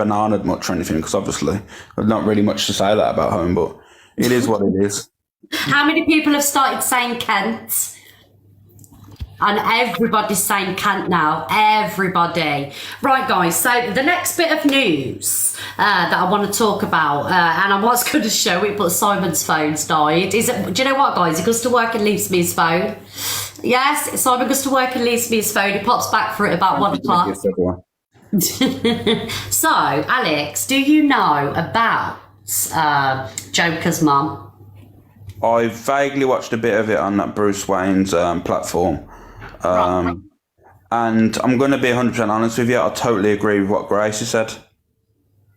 bananaed much or anything, because obviously there's not really much to say that about home, but it is what it is. How many people have started saying Kent? And everybody's saying Kent now. Everybody. Right, guys. So the next bit of news that I want to talk about, and I was going to show it, but Simon's phone's died. Do you know what, guys? He goes to work and leaves me his phone. Yes, Simon goes to work and leaves me his phone. He pops back for it about 1 o'clock. So, Alex, do you know about Joker's mum? I vaguely watched a bit of it on that Bruce Wayne's platform. Right. And I'm going to be 100% honest with you, I totally agree with what Gracie said.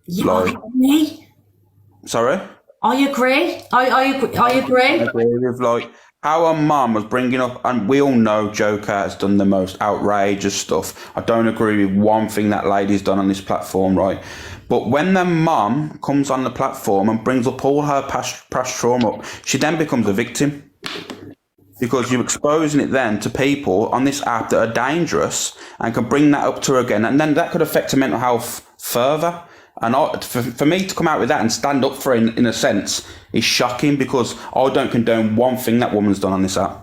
Yeah, I agree. Sorry? I agree. I agree. I agree with, like, how her mum was bringing up, and we all know Joker has done the most outrageous stuff. I don't agree with one thing that lady's done on this platform, right? But when the mum comes on the platform and brings up all her past trauma, she then becomes a victim. Because you're exposing it then to people on this app that are dangerous and can bring that up to her again. And then that could affect her mental health further. And for me to come out with that and stand up for it in a sense is shocking, because I don't condone one thing that woman's done on this app.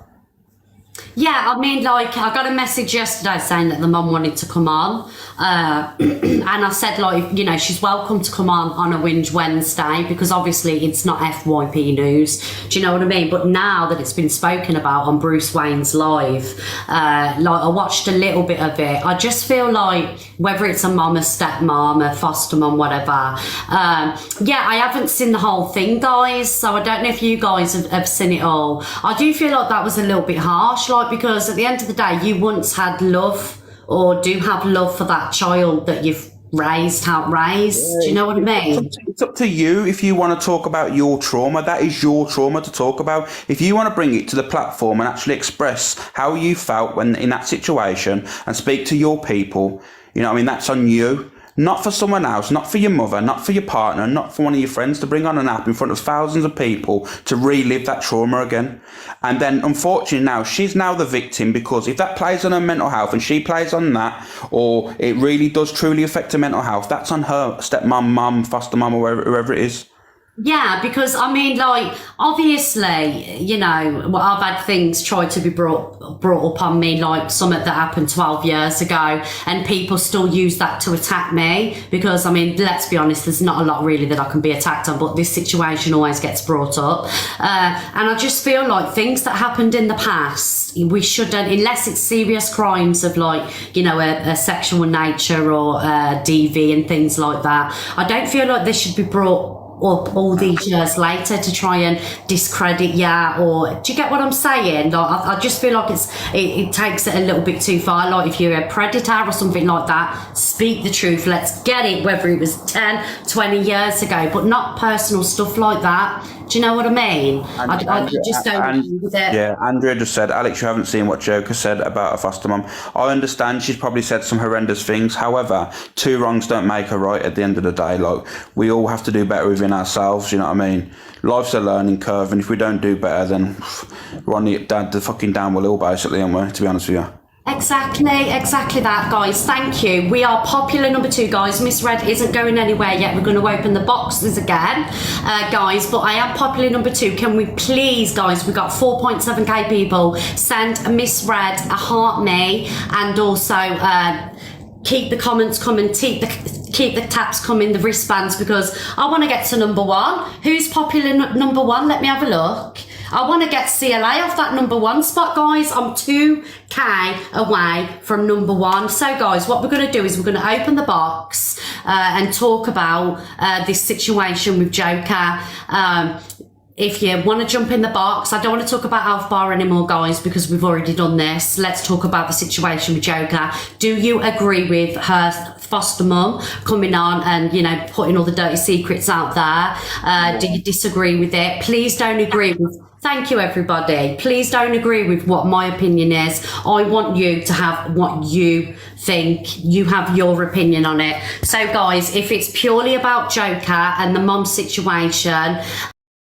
Yeah, I mean, like, I got a message yesterday saying that the mum wanted to come on. And I said, like, you know, she's welcome to come on a Whinge Wednesday, because obviously it's not FYP news. Do you know what I mean? But now that it's been spoken about on Bruce Wayne's live, like, I watched a little bit of it. I just feel like whether it's a mum, a stepmom, a foster mum, whatever. Yeah, I haven't seen the whole thing, guys. So I don't know if you guys have seen it all. I do feel like that was a little bit harsh. Like, because at the end of the day, you once had love, or do have love, for that child that you've helped raise. Do you know what I mean? It's up to you if you want to talk about your trauma. That is your trauma to talk about. If you want to bring it to the platform and actually express how you felt when in that situation and speak to your people, you know what I mean, that's on you. Not for someone else, not for your mother, not for your partner, not for one of your friends to bring on an app in front of thousands of people to relive that trauma again. And then, unfortunately, now she's now the victim, because if that plays on her mental health and she plays on that, or it really does truly affect her mental health, that's on her stepmom, mum, foster mum, or whoever it is. Yeah, because I mean, like, obviously, you know, well, I've had things tried to be brought up on me, like something that happened 12 years ago, and people still use that to attack me, because I mean, let's be honest, there's not a lot really that I can be attacked on, but this situation always gets brought up. And I just feel like things that happened in the past, we shouldn't, unless it's serious crimes of, like, you know, a sexual nature or DV and things like that. I don't feel like they should be brought up all these years later to try and discredit or do you get what I'm saying? Like, I just feel like it takes it a little bit too far. Like, if you're a predator or something like that, speak the truth, let's get it, whether it was 10, 20 years ago, but not personal stuff like that. Do you know what I mean? I just don't agree with it. Yeah, Andrea just said, Alex, you haven't seen what Joker said about a foster mum. I understand she's probably said some horrendous things. However, two wrongs don't make a right at the end of the day. Like, we all have to do better within ourselves, you know what I mean? Life's a learning curve, and if we don't do better, then we're on the fucking downward hill, basically, aren't we, to be honest with you? Exactly that, guys. Thank you. We are popular number 2, guys. Miss Red isn't going anywhere yet. We're going to open the boxes again, guys, but I am popular number 2. Can we please, guys, we got 4.7k people, send Miss Red a heart me, and also keep the comments coming, keep the taps coming, the wristbands, because I want to get to number 1. Who's popular number 1? Let me have a look. I want to get CLA off that number 1 spot, guys. I'm 2k away from number 1. So, guys, what we're going to do is we're going to open the box and talk about this situation with Joker. If you want to jump in the box, I don't want to talk about Alf Bar anymore, guys, because we've already done this. Let's talk about the situation with Joker. Do you agree with her foster mum coming on and, you know, putting all the dirty secrets out there? Do you disagree with it? Please don't agree with... Thank you, everybody. Please don't agree with what my opinion is. I want you to have what you think. You have your opinion on it. So, guys, if it's purely about Joker and the mum situation,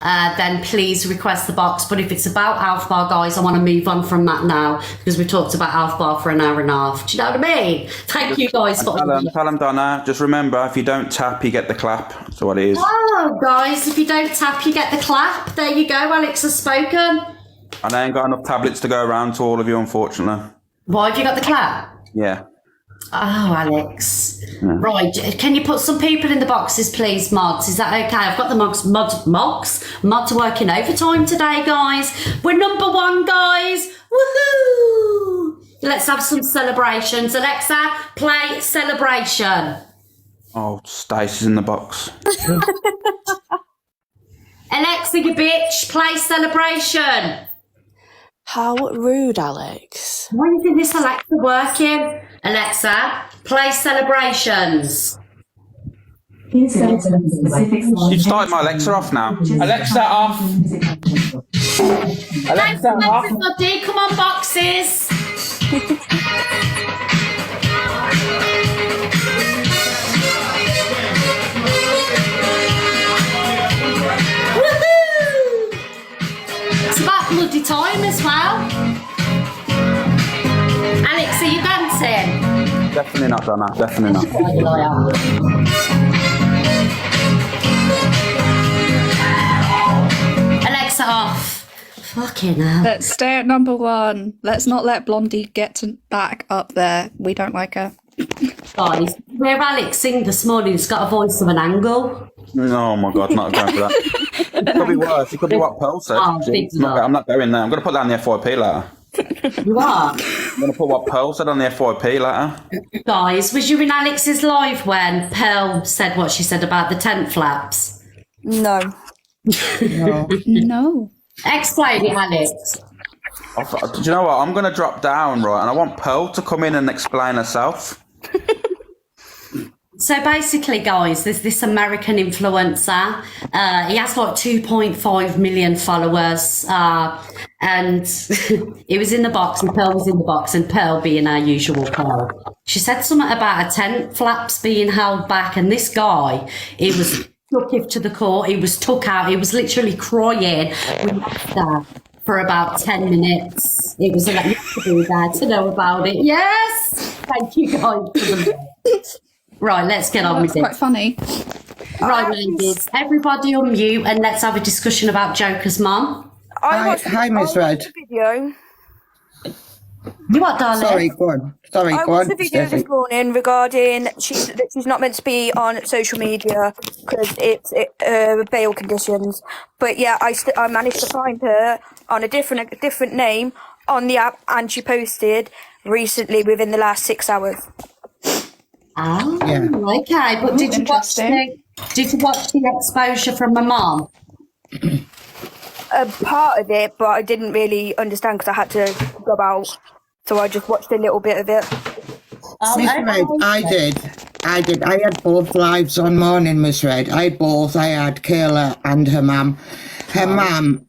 then please request the box. But if it's about Alf Bar, guys, I want to move on from that now because we talked about Alf Bar for an hour and a half. Do you know what I mean? Thank you guys for Tell them, Donna, just remember, if you don't tap, you get the clap. That's what it is. Oh, guys, if you don't tap, you get the clap. There you go, Alex has spoken. And I ain't got enough tablets to go around to all of you, unfortunately. Why have you got the clap? Yeah. Oh, Alex. Yeah. Right, can you put some people in the boxes, please, mods? Is that okay? I've got the mods working overtime today, guys. We're number 1, guys. Woohoo! Let's have some celebrations. Alexa, play celebration. Oh, Stacey's in the box. Alexa, you bitch, play celebration. How rude, Alex. Why isn't this Alexa working? Alexa, play celebrations. You've started my Alexa off now. Alexa off. Alexa off. Everybody, come on, boxes. Woohoo! It's about bloody time as well. Alex, are you dancing? Definitely not, Donna. Definitely not. Alexa off. Fucking hell. Let's stay at number 1. Let's not let Blondie get back up there. We don't like her. Guys, where Alex sing this morning, it's got a voice of an angle. Oh my God, not going for that. It could be worse. It could be what Pearl said. Oh, I'm not going there. I'm going to put that on the FYP letter. You are? I'm going to put what Pearl said on the FYP letter. Guys, was you in Alex's live when Pearl said what she said about the tent flaps? No. No. Explain it, Alex. Do you know what? I'm going to drop down, right? And I want Pearl to come in and explain herself. So basically, guys, there's this American influencer. He has like 2.5 million followers. And he was in the box and Pearl was in the box, and Pearl being our usual Pearl. She said something about her tent flaps being held back, and this guy, he was took him to the court, he was took out, he was literally crying. We left there for about 10 minutes. It was like, you have to be there to know about it. Yes! Thank you, guys. Right, let's get on with it. Quite funny. Right, ladies, everybody on mute and let's have a discussion about Joker's mum. Hi, Miss Red. Video. You what, darling? Sorry, go on. I watched the video this morning regarding that she's not meant to be on social media because it's bail conditions. But yeah, I managed to find her on a different name on the app, and she posted recently within the last 6 hours. Oh, Yeah. okay. But did you watch the exposure from my mum? A part of it, but I didn't really understand because I had to go out, so I just watched a little bit of it. Miss Red, I did. I had both lives on morning, Miss Red. I had both. I had Kayla and her mum. Her mum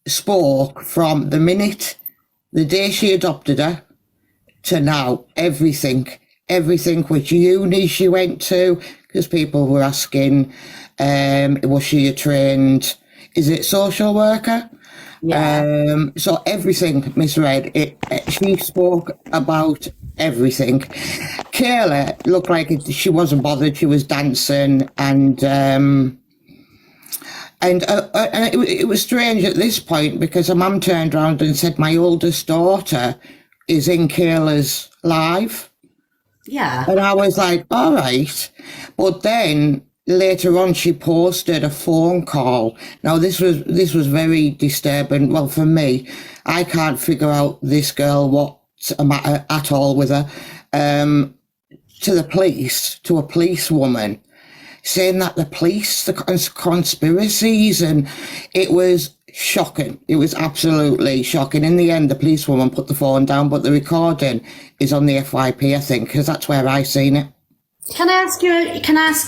spoke from the day she adopted her, to now, everything which uni she went to, because people were asking, was she a trained, is it social worker? Yeah. So everything, Miss Red, she spoke about everything. Kayla looked like she wasn't bothered, she was dancing, and it was strange at this point because her mum turned around and said, my oldest daughter is in Kayla's live. Yeah. And I was like, all right. But then later on, she posted a phone call. Now, this was very disturbing. Well, for me, I can't figure out this girl, what's a matter at all with her, to the police, to a policewoman, saying that the police, the conspiracies, and it was shocking. It was absolutely shocking. In the end, the policewoman put the phone down, but the recording is on the FYP, I think, because that's where I seen it. Can I ask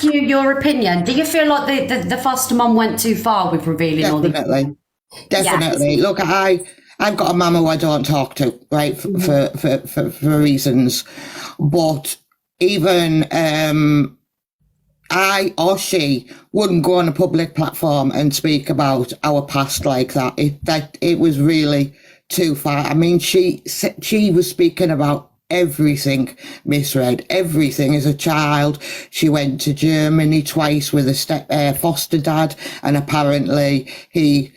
you your opinion? Do you feel like the foster mum went too far with revealing all the... Definitely. Yeah. Look, I've got a mum who I don't talk to, right, for reasons. But even I or she wouldn't go on a public platform and speak about our past like that. It was really too far. I mean, she was speaking about everything, misread everything. As a child, she went to Germany twice with a foster dad, and apparently he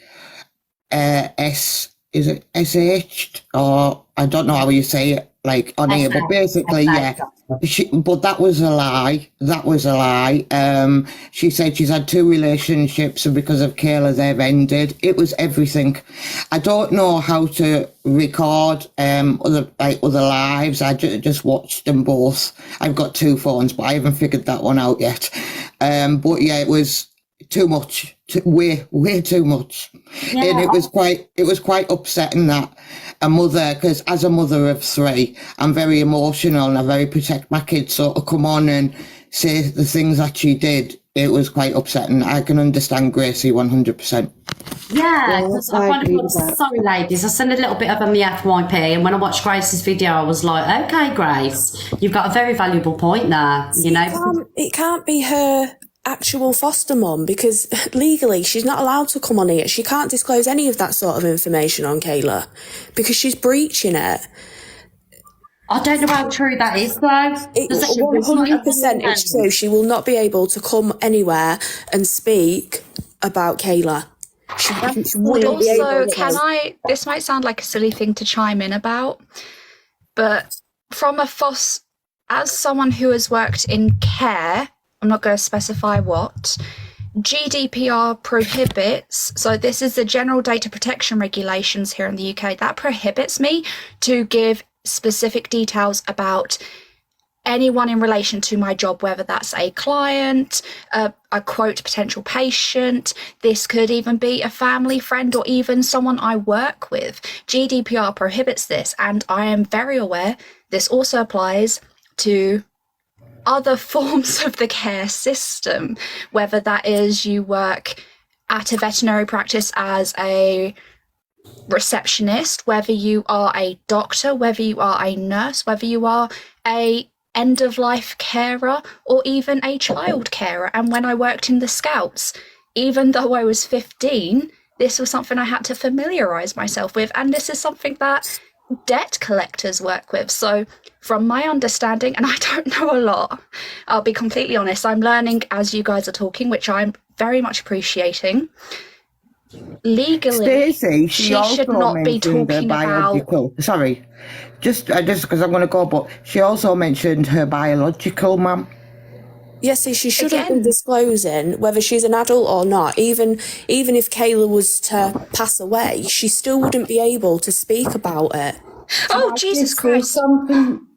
is it SH, or I don't know how you say it, like on here, but basically, yeah. But that was a lie. That was a lie. She said she's had 2 relationships, and because of Kayla, they've ended. It was everything. I don't know how to record other lives. I just watched them both. I've got 2 phones, but I haven't figured that one out yet. But yeah, it was too much, way too much. Yeah. And it was quite upsetting that a mother, because as a mother of 3, I'm very emotional and I very protect my kids, so to come on and say the things that she did, it was quite upsetting. I can understand Gracie 100%. Yeah, because I kind of thought, sorry ladies, I sent a little bit of on the FYP, and when I watched Grace's video, I was like, okay, Grace, you've got a very valuable point there, you know. It can't be her actual foster mum, because legally she's not allowed to come on here. She can't disclose any of that sort of information on Kayla because she's breaching it. I don't know how true that is, though. 100% it's true. She will not be able to come anywhere and speak about Kayla. She wouldn't be able to. This might sound like a silly thing to chime in about, but as someone who has worked in care, I'm not going to specify what, GDPR prohibits, so this is the General Data Protection Regulations here in the UK, that prohibits me to give specific details about anyone in relation to my job, whether that's a client, a quote potential patient, this could even be a family friend or even someone I work with. GDPR prohibits this, and I am very aware this also applies to other forms of the care system, whether that is you work at a veterinary practice as a receptionist, whether you are a doctor, whether you are a nurse, whether you are a end-of-life carer or even a child carer. And when I worked in the Scouts, even though I was 15, this was something I had to familiarise myself with, and this is something that debt collectors work with. So from my understanding, and I don't know a lot, I'll be completely honest, I'm learning as you guys are talking, which I'm very much appreciating. Legally, Stacey, she should not be talking about... Sorry, just because I'm going to go, but she also mentioned her biological mum. Yes, see, she shouldn't be disclosing whether she's an adult or not. Even if Kayla was to pass away, she still wouldn't be able to speak about it. Oh, Jesus Christ.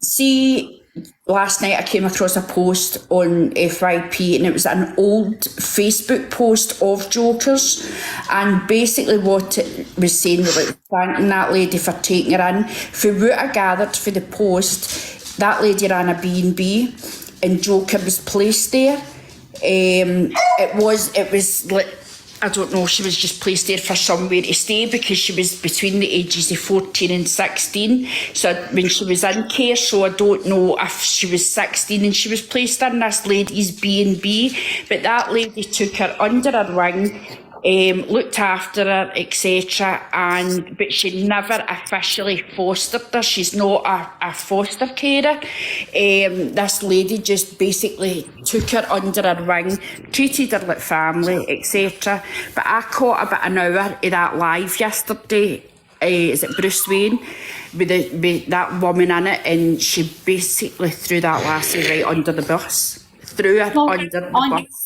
See, last night I came across a post on FYP, and it was an old Facebook post of Jokers, and basically what it was saying was like thanking that lady for taking her in. From what I gathered for the post, that lady ran a B&B and Joker was placed there. It was like, I don't know, she was just placed there for somewhere to stay because she was between the ages of 14 and 16. So when she was in care, so I don't know if she was 16 and she was placed in this lady's B&B, but that lady took her under her wing, looked after her, etc. But she never officially fostered her. She's not a foster carer. This lady just basically took her under her wing, treated her like family, etc. But I caught about an hour of that live yesterday. Is it Bruce Wayne with that woman in it, and she basically threw that lassie right under the bus. Under the bus.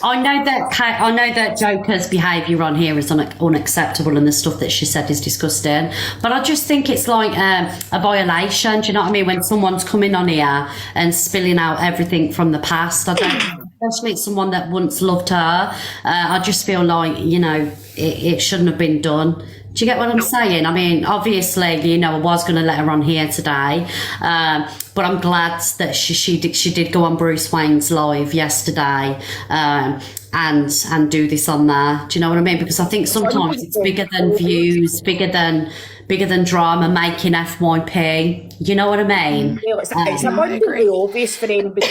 I know that Joker's behaviour on here is unacceptable, and the stuff that she said is disgusting. But I just think it's like a violation. Do you know what I mean? When someone's coming on here and spilling out everything from the past, especially someone that once loved her, I just feel like, you know, it shouldn't have been done. Do you get what I'm saying? I mean, obviously, you know, I was going to let her on here today, but I'm glad that she did go on Bruce Wayne's live yesterday and do this on there. Do you know what I mean? Because I think sometimes it's bigger than views, bigger than drama making FYP. You know what I mean? Well, it's abundantly obvious for anybody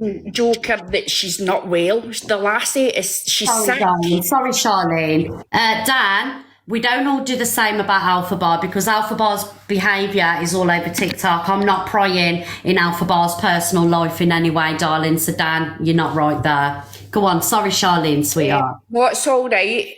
watching Joker that she's not well. The lassie she's Sorry, sick. darling. Sorry, Charlene. Dan, we don't all do the same about Alpha Bar because Alpha Bar's behaviour is all over TikTok. I'm not prying in Alpha Bar's personal life in any way, darling. So, Dan, you're not right there. Go on. Sorry, Charlene, sweetheart. What's all right?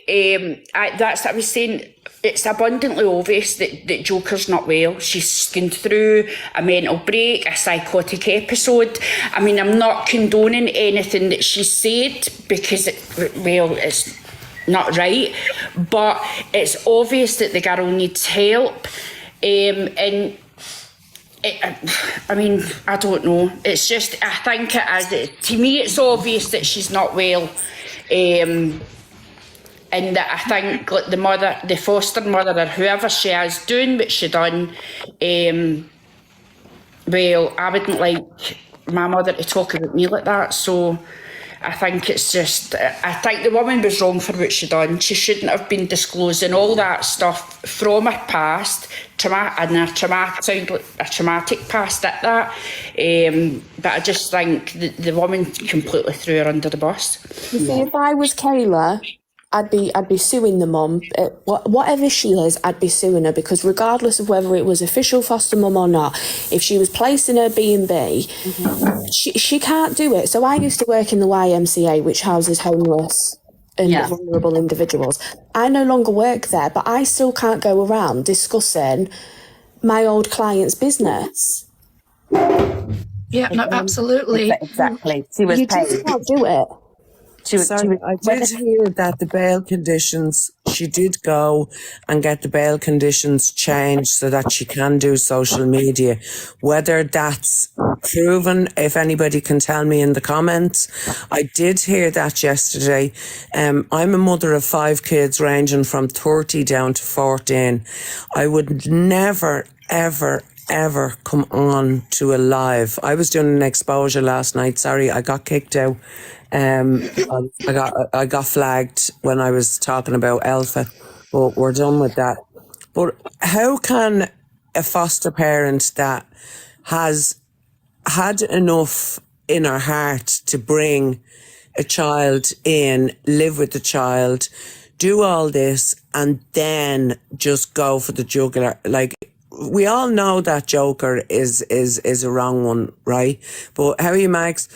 I was saying. It's abundantly obvious that Joker's not well. She's going through a mental break, a psychotic episode. I mean, I'm not condoning anything that she said because, it's not right. But it's obvious that the girl needs help. I don't know. It's just, I think to me, it's obvious that she's not well. And that I think like the foster mother or whoever she is doing what she done, well, I wouldn't like my mother to talk about me like that. So I think it's just, I think the woman was wrong for what she done. She shouldn't have been disclosing all that stuff from her past, a traumatic past at that. But I just think the woman completely threw her under the bus. You see, if I was Kayla, I'd be suing the mum. Whatever she is, I'd be suing her because regardless of whether it was official foster mum or not, if she was placed in her B&B, she can't do it. So I used to work in the YMCA, which houses homeless and vulnerable individuals. I no longer work there, but I still can't go around discussing my old client's business. Yeah, no, absolutely. Exactly. She was You just can't do it. I did hear that the bail conditions, she did go and get the bail conditions changed so that she can do social media. Whether that's proven, if anybody can tell me in the comments. I did hear that yesterday. I'm a mother of 5 kids ranging from 30 down to 14. I would never, ever come on to a live. I was doing an exposure last night. Sorry, I got kicked out. I got flagged when I was talking about Alpha, but we're done with that. But how can a foster parent that has had enough in her heart to bring a child in, live with the child, do all this, and then just go for the jugular? Like, we all know that Joker is a wrong one, right? But how are you, Max?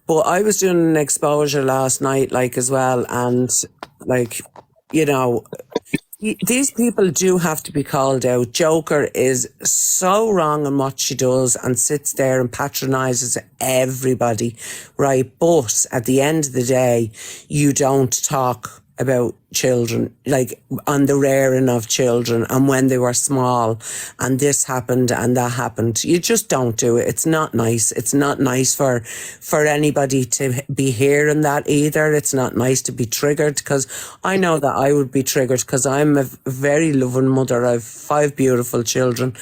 But I was doing an exposure last night, like, as well, and, like, you know, these people do have to be called out. Joker is so wrong in what she does and sits there and patronises everybody, right? But at the end of the day, you don't talk about children, like on the rearing of children and when they were small and this happened and that happened. You just don't do it. It's not nice. It's not nice for anybody to be hearing that either. It's not nice to be triggered, because I know that I would be triggered because I'm a very loving mother. I have 5 beautiful children.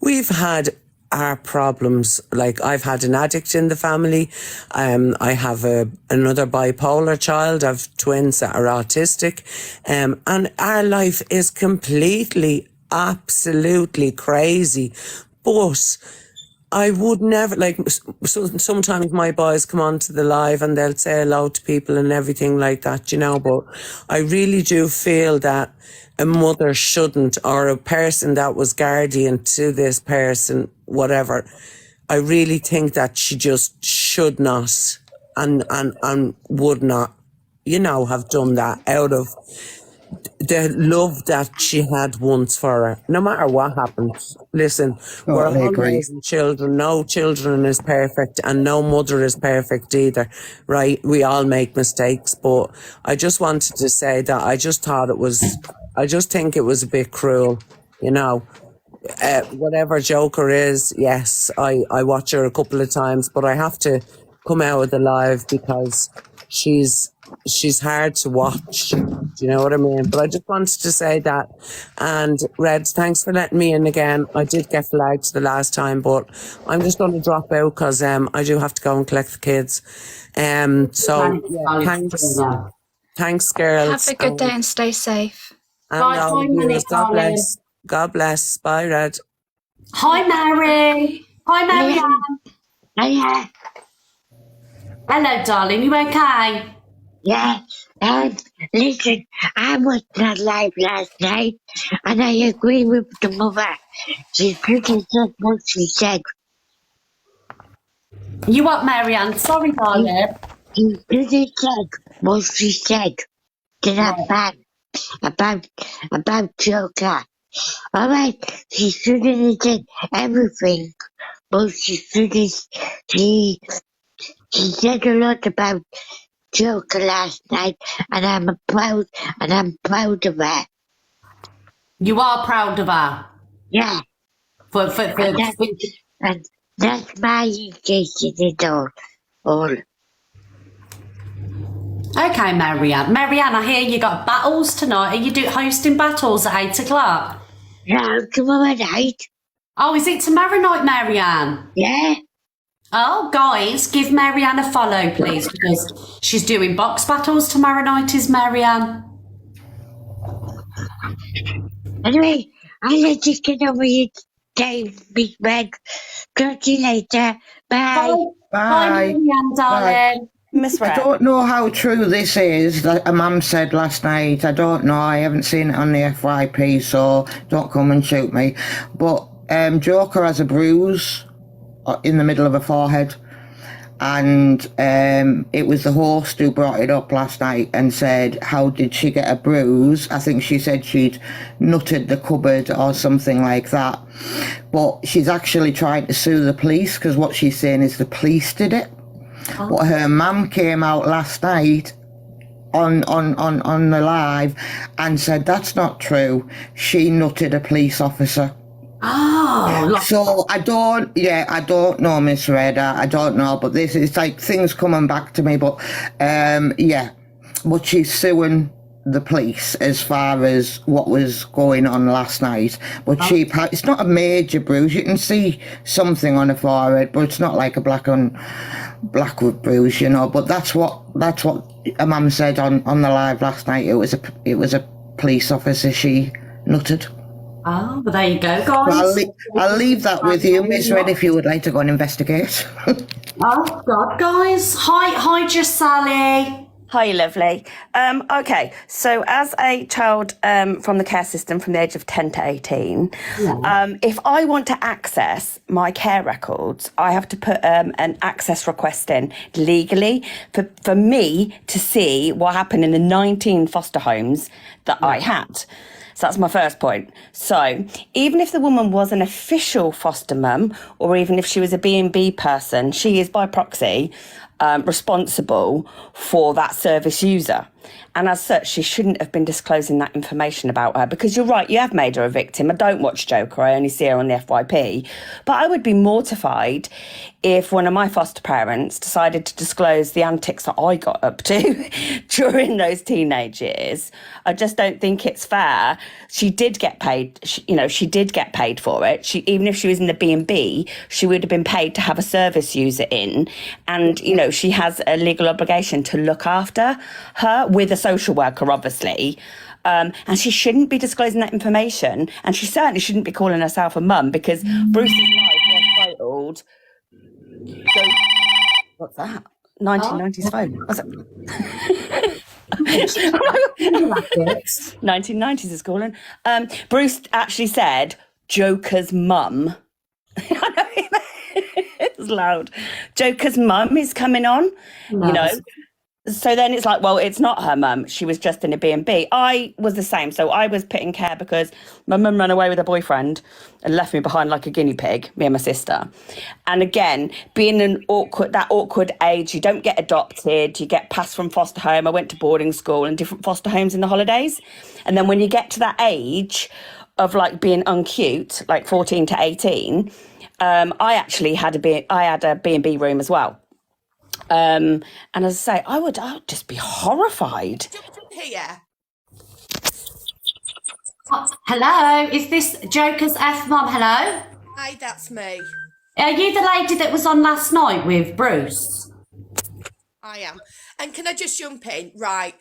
We've had our problems. Like, I've had an addict in the family. I have another bipolar child. I've twins that are autistic. And our life is completely, absolutely crazy. But I would never, like, so sometimes my boys come on to the live and they'll say hello to people and everything like that, you know, but I really do feel that a mother shouldn't, or a person that was guardian to this person, whatever, I really think that she just should not and would not, you know, have done that out of the love that she had once for her, no matter what happened. Listen, we're all raising children. No children is perfect and no mother is perfect either, right? We all make mistakes, but I just wanted to say that I just think it was a bit cruel, you know. Whatever Joker is, yes, I watch her a couple of times, but I have to come out of the live because she's hard to watch. Do you know what I mean? But I just wanted to say that. And Reds, thanks for letting me in again. I did get flagged the last time, but I'm just going to drop out because I do have to go and collect the kids. Thanks, girls. Have a good day and stay safe. Bye, God bless. God bless. Bye, Red. Hi, Mary. Hi, Marianne. Yeah, Hello, darling. You okay? yeah. Listen, I was not live last night, and I agree with the mother. She pretty said what she said. You what, Marianne? Sorry, She, darling. she pretty said what she said to that man about about Joker. All right, she shouldn't have said everything, but she should have. She she said a lot about Joker last night, and I'm proud of her. You are proud of her. Yeah, For, for, and for, that for... and that's my intention at all. Okay, Marianne. Marianne, I hear you got battles tonight. Are you hosting battles at 8 o'clock? Now tomorrow night, Oh, is it tomorrow night, Marianne? yeah. Oh, guys, give Marianne a follow, please, because she's doing box battles tomorrow night, is Marianne. Anyway, I'll let you get over your day, Big Meg. Talk to you later. Bye. Bye, Bye. Marianne, darling. Miss I Red. don't know how true this is that a mum said last night. I don't know. I haven't seen it on the FYP, so don't come and shoot me. But Joker has a bruise in the middle of her forehead. And it was the host who brought it up last night and said, how did she get a bruise? I think she said she'd nutted the cupboard or something like that. But she's actually trying to sue the police because what she's saying is the police did it. But her mum came out last night on the live and said that's not true. She nutted a police officer. Oh, So I don't know, Miss Red. I don't know, but this is like things coming back to me. But yeah, but she's suing the police as far as what was going on last night. But it's not a major bruise. You can see something on her forehead, but it's not like a black bruise, you know. But that's what a mum said on the live last night. It was a police officer she nutted. oh, well, there you go, Well, guys. I'll leave that with you, Miss Red, if you would like to go and investigate. Oh, God, guys. Hi, just Sally. Hi, lovely. Okay, so as a child from the care system from the age of 10 to 18, if I want to access my care records, I have to put an access request in legally for me to see what happened in the 19 foster homes that I had. So that's my first point. So even if the woman was an official foster mum, or even if she was a B&B person, she is by proxy responsible for that service user. And as such, she shouldn't have been disclosing that information about her, because you're right, you have made her a victim. I don't watch Joker, I only see her on the FYP. But I would be mortified if one of my foster parents decided to disclose the antics that I got up to during those teenage years. I just don't think it's fair. She did get paid, she did get paid for it. Even if she was in the B&B, she would have been paid to have a service user in. And, she has a legal obligation to look after her with a social worker, obviously. And she shouldn't be disclosing that information. And she certainly shouldn't be calling herself a mum, because Bruce's life was titled... What's that? 1990s phone. What's it? 1990s is calling. Bruce actually said Joker's mum. It's loud. Joker's mum is coming on, So then it's like, well, it's not her mum. She was just in a B&B. I was the same. So I was put in care because my mum ran away with her boyfriend and left me behind like a guinea pig, me and my sister. And again, being that awkward age, you don't get adopted, you get passed from foster home. I went to boarding school and different foster homes in the holidays. And then when you get to that age of like being uncute, like 14 to 18, I actually had a B&B room as well. And as I say, I would just be horrified. Here. Hello, is this Joker's F mum? Hello? Hi, that's me. Are you the lady that was on last night with Bruce? I am. And can I just jump in? Right.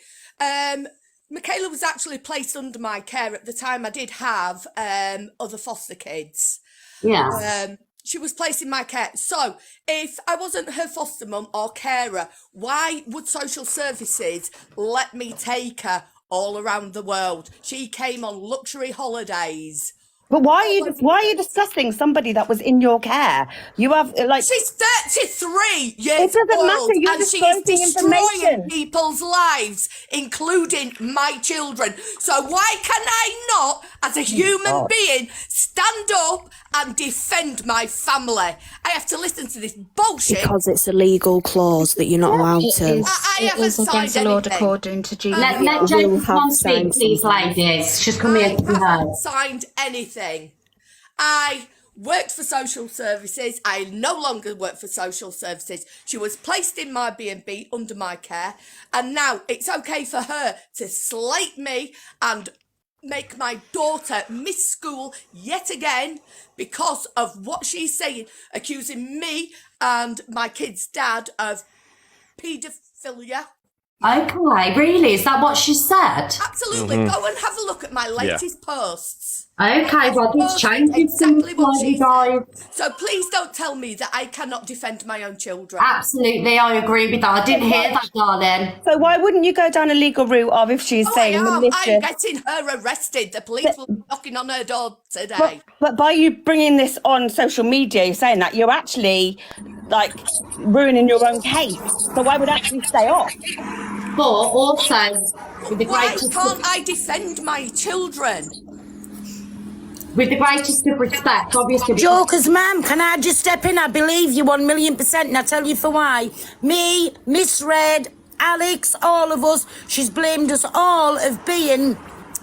Michaela was actually placed under my care at the time. I did have other foster kids. Yeah. She was placed in my care. So if I wasn't her foster mum or carer, why would social services let me take her all around the world? She came on luxury holidays. But why are you discussing somebody that was in your care? You have like she's 33 years it doesn't old, matter. You're and she is disclosing destroying information. people's lives, including my children. So why can I not, as a human being, stand up and defend my family? I have to listen to this bullshit. Because it's a legal clause that you're not allowed to. I It is haven't against the signed law anything. according to GDPR. Let Jacob come speak, please, ladies. She's coming in to I her. haven't signed anything. I worked for social services. I no longer work for social services. She was placed in my B&B under my care, and now it's okay for her to slate me and make my daughter miss school yet again because of what she's saying, accusing me and my kid's dad of paedophilia. Okay, really? Is that what she said? Absolutely. Go and have a look at my latest posts. Okay, well, it's changed exactly what she guys. said. So please don't tell me that I cannot defend my own children. Absolutely, I agree with that. I didn't hear that, darling. So why wouldn't you go down a legal route of if she's saying I'm malicious? getting her arrested. The police will be knocking on her door today. But by you bringing this on social media, you're saying that you're actually like ruining your own case. So I would actually stay off. But also, with the Why greatest can't I defend my children? with the greatest of respect, obviously. Jokers, ma'am, can I just step in? I believe you 1,000,000%, and I'll tell you for why. Me, Miss Red, Alex, all of us, she's blamed us all of being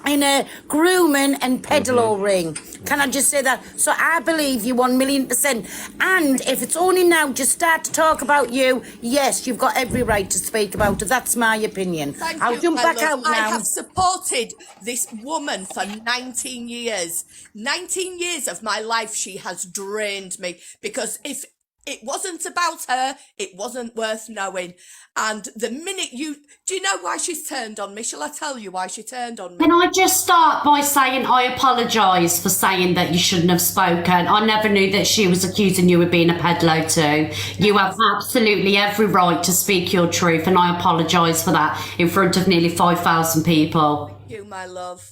in a grooming and peddler ring. Can I just say that? So I believe you 1,000,000%. And if it's only now just start to talk about you, yes, you've got every right to speak about it. That's my opinion. I'll jump back out now. I have supported this woman for 19 years. 19 years of my life she has drained me, because if it wasn't about her, it wasn't worth knowing. And the minute do you know why she's turned on me? Shall I tell you why she turned on me? Can I just start by saying I apologise for saying that you shouldn't have spoken. I never knew that she was accusing you of being a peddler too. You have absolutely every right to speak your truth, and I apologise for that in front of nearly 5,000 people. Thank you, my love.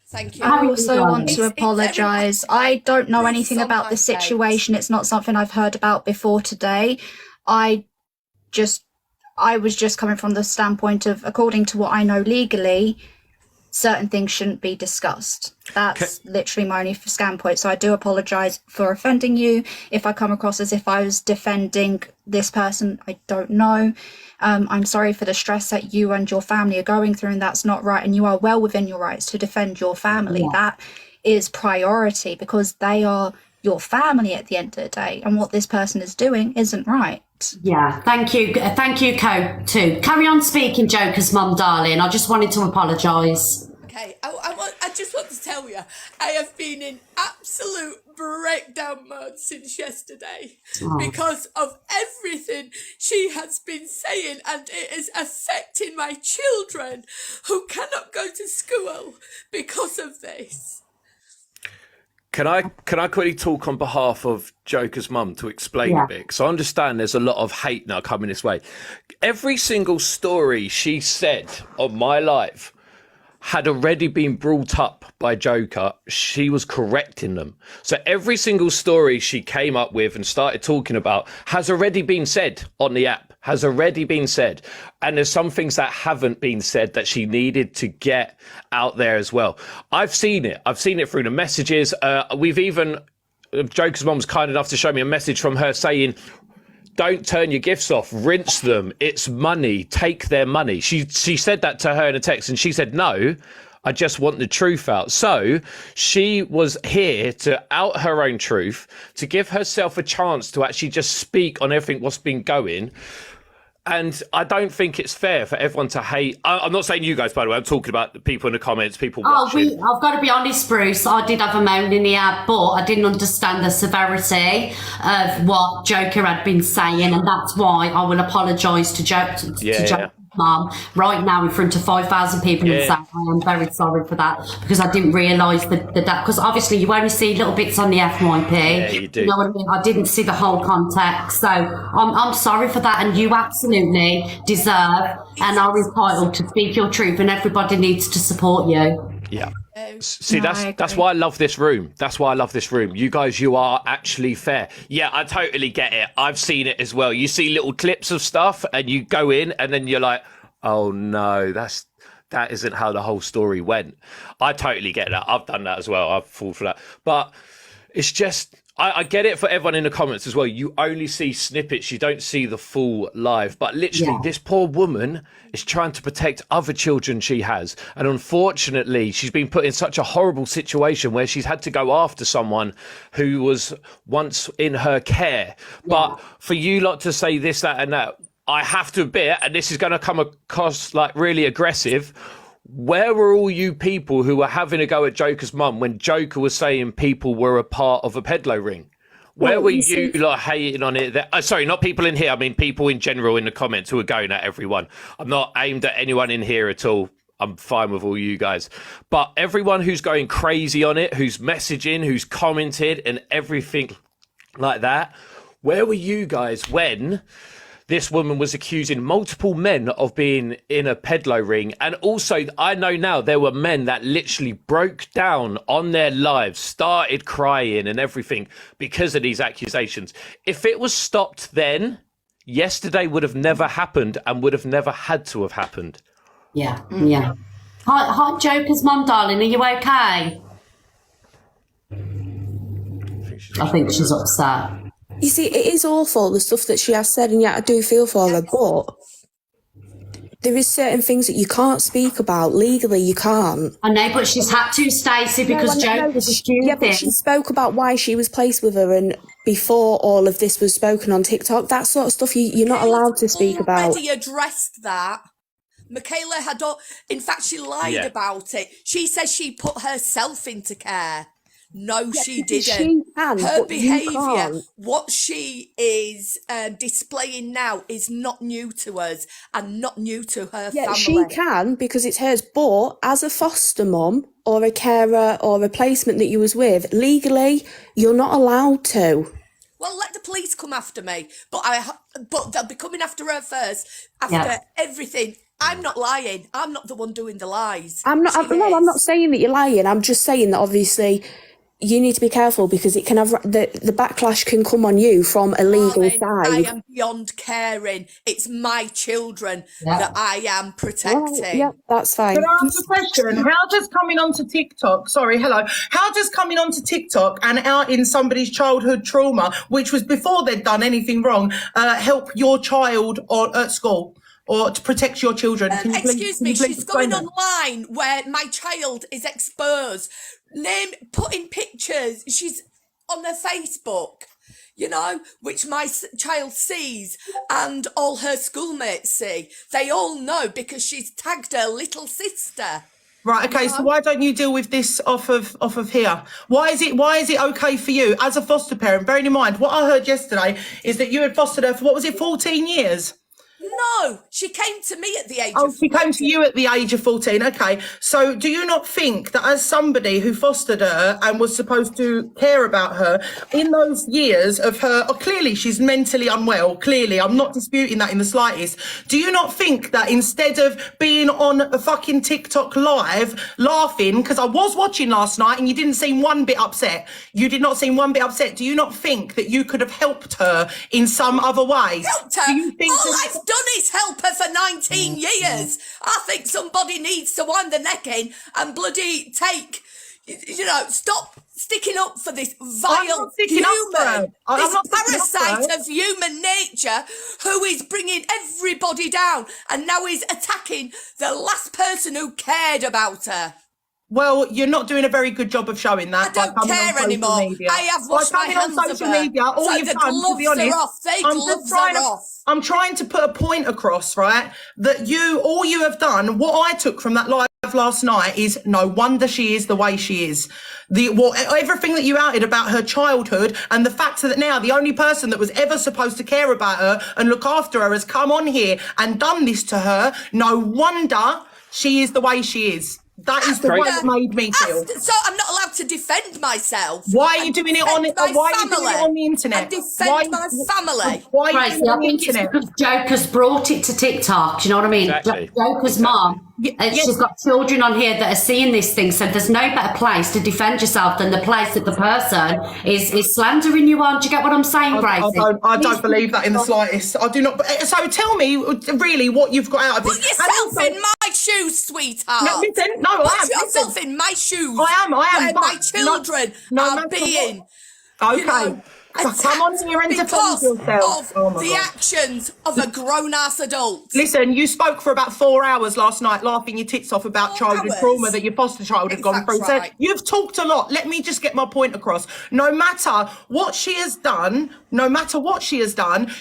Thank you. I also want to It's apologise. I don't know Bruise anything on about my the situation. It's not something I've heard about before today. I was just coming from the standpoint of, according to what I know legally, certain things shouldn't be discussed. That's literally my only standpoint. So I do apologise for offending you. If I come across as if I was defending this person, I don't know. I'm sorry for the stress that you and your family are going through, and that's not right. And you are well within your rights to defend your family. Yeah. That is priority, because they are your family at the end of the day. And what this person is doing isn't right. Yeah, thank you. Thank you, Co, too. Carry on speaking, Joker's mum, darling. I just wanted to apologise. Okay, I just want to tell you, I have been in absolute breakdown mode since yesterday because of everything she has been saying, and it is affecting my children who cannot go to school because of this. Can I quickly talk on behalf of Joker's mum to explain a bit? Because I understand there's a lot of hate now coming this way. Every single story she said on my life had already been brought up by Joker. She was correcting them. So every single story she came up with and started talking about has already been said on the app, has already been said. And there's some things that haven't been said that she needed to get out there as well. I've seen it. I've seen it through the messages. Joker's mum's kind enough to show me a message from her saying, don't turn your gifts off, rinse them. It's money. Take their money. She said that to her in a text, and she said, no, I just want the truth out. So she was here to out her own truth, to give herself a chance to actually just speak on everything what's been going. And I don't think it's fair for everyone to hate. I'm not saying you guys, by the way. I'm talking about the people in the comments, people watching. I've got to be honest, Bruce. I did have a moan in the app, but I didn't understand the severity of what Joker had been saying, and that's why I will apologise to Joker. Mum right now in front of 5,000 people and say, I am very sorry for that because I didn't realise that because obviously you only see little bits on the FYP. Yeah, you do. You know what I mean? I didn't see the whole context. So I'm sorry for that, and you absolutely deserve and are entitled to speak your truth, and everybody needs to support you. Yeah. See, that's why I love this room. That's why I love this room. You guys, you are actually fair. Yeah, I totally get it. I've seen it as well. You see little clips of stuff and you go in and then you're like, oh no, that isn't how the whole story went. I totally get that. I've done that as well. I've fallen for that. But it's just, I get it for everyone in the comments as well. You only see snippets. You don't see the full live. But literally, this poor woman is trying to protect other children she has. And unfortunately, she's been put in such a horrible situation where she's had to go after someone who was once in her care. But for you lot to say this, that, and that, I have to admit, and this is going to come across like really aggressive, where were all you people who were having a go at Joker's mum when Joker was saying people were a part of a pedo ring? Where were you like hating on it? Sorry, not people in here. I mean, people in general in the comments who are going at everyone. I'm not aimed at anyone in here at all. I'm fine with all you guys. But everyone who's going crazy on it, who's messaging, who's commented and everything like that, where were you guys when this woman was accusing multiple men of being in a pedo ring? And also, I know now there were men that literally broke down on their lives, started crying and everything because of these accusations. If it was stopped then, yesterday would have never happened and would have never had to have happened. Yeah, yeah. Hi, Joker's mum, darling. Are you okay? I think she's upset. You see, it is awful, the stuff that she has said, and yet I do feel for her, but there is certain things that you can't speak about. Legally, you can't. I know, but she's had to, Stacey, because Joker's a stupid. Yeah, but she spoke about why she was placed with her, and before all of this was spoken on TikTok, that sort of stuff you're not allowed to speak about. Already addressed that. Michaela had, in fact, she lied about it. She says she put herself into care. No, she didn't. She can, her behaviour, what she is displaying now, is not new to us and not new to her family. She can, because it's hers. But as a foster mum or a carer or a placement that you was with, legally, you're not allowed to. Well, let the police come after me, but they'll be coming after her first. After everything. I'm not lying. I'm not the one doing the lies. I'm not saying that you're lying. I'm just saying that obviously you need to be careful because it can have the backlash can come on you from a legal side. I am beyond caring. It's my children that I am protecting. Yeah, that's fine. Can I ask a question? How does coming onto TikTok, how does coming onto TikTok and outing somebody's childhood trauma, which was before they'd done anything wrong, help your child at school? Or to protect your children? Excuse me, she's going online where my child is exposed, putting pictures. She's on her Facebook, which my child sees and all her schoolmates see. They all know because she's tagged her little sister. Right, okay, so why don't you deal with this off of here? Why is it okay for you as a foster parent? Bearing in mind, what I heard yesterday is that you had fostered her for, 14 years? No, she came to me at the age of 14. She came to you at the age of 14. Okay. So do you not think that as somebody who fostered her and was supposed to care about her in those years of her, clearly she's mentally unwell, clearly, I'm not disputing that in the slightest. Do you not think that instead of being on a fucking TikTok live laughing, because I was watching last night and you didn't seem one bit upset. You did not seem one bit upset. Do you not think that you could have helped her in some other way? Helped her? Do you think I've done is help her for 19 years. I think somebody needs to wind the neck in and bloody take, stop sticking up for this vile human, this parasite of human nature who is bringing everybody down and now is attacking the last person who cared about her. Well, you're not doing a very good job of showing that. I don't care anymore. Media. I have washed my hands on social media. All so you've the done, to be honest, gloves are off. I'm trying to put a point across, right? That all you have done, what I took from that live have last night is no wonder she is the way she is. Everything that you outed about her childhood and the fact that now the only person that was ever supposed to care about her and look after her has come on here and done this to her. No wonder she is the way she is. That is the way it made me feel. So I'm not allowed to defend myself. Why are you doing it on? Why are you doing it on the internet? And defend my family. Why are you Right, doing it I on the think it's internet? because Joker's brought it to TikTok. Do you know what I mean? Exactly. Joker's mom, Yes. she's got children on here that are seeing this thing. So there's no better place to defend yourself than the place that the person is slandering you on. Do you get what I'm saying, Gracie? I don't believe that in the slightest. I do not. So tell me, really, what you've got out of Put this. yourself in my shoes, sweetheart. No, listen, no, I Put am. yourself in my shoes. I am. Where but my children are being. Okay. You know, Come on here and defend because yourself. of the actions of a grown-ass adult. Listen, you spoke for about 4 hours last night, laughing your tits off about childhood trauma that your foster child had gone through. Right. So you've talked a lot. Let me just get my point across. No matter what she has done,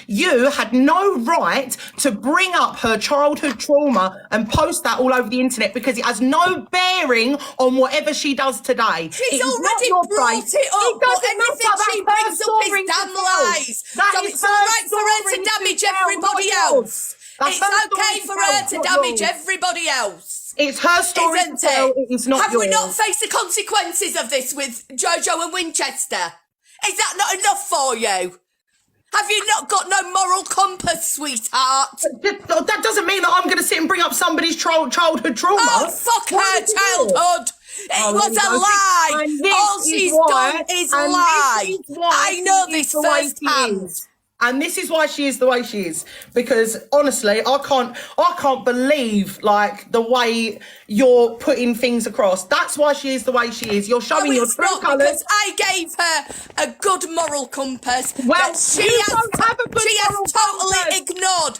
you had no right to bring up her childhood trauma and post that all over the internet because it has no bearing on whatever she does today. She's already brought it up, but everything she brings up is damn lies. So it's all right for her to damage everybody else. It's okay for her to damage everybody else. It's her story to tell, it is not Have yours. we not faced the consequences of this with Jojo and Winchester? Is that not enough for you? Have you not got no moral compass, sweetheart? That doesn't mean that I'm going to sit and bring up somebody's childhood trauma. Oh, fuck her childhood. It was a lie. All she's done is lie. I know this firsthand. And this is why she is the way she is. Because honestly, I can't believe like the way you're putting things across. That's why she is the way she is. You're showing your true colours. Because I gave her a good moral compass. Well, she you has, don't have a good she has moral totally compass. ignored.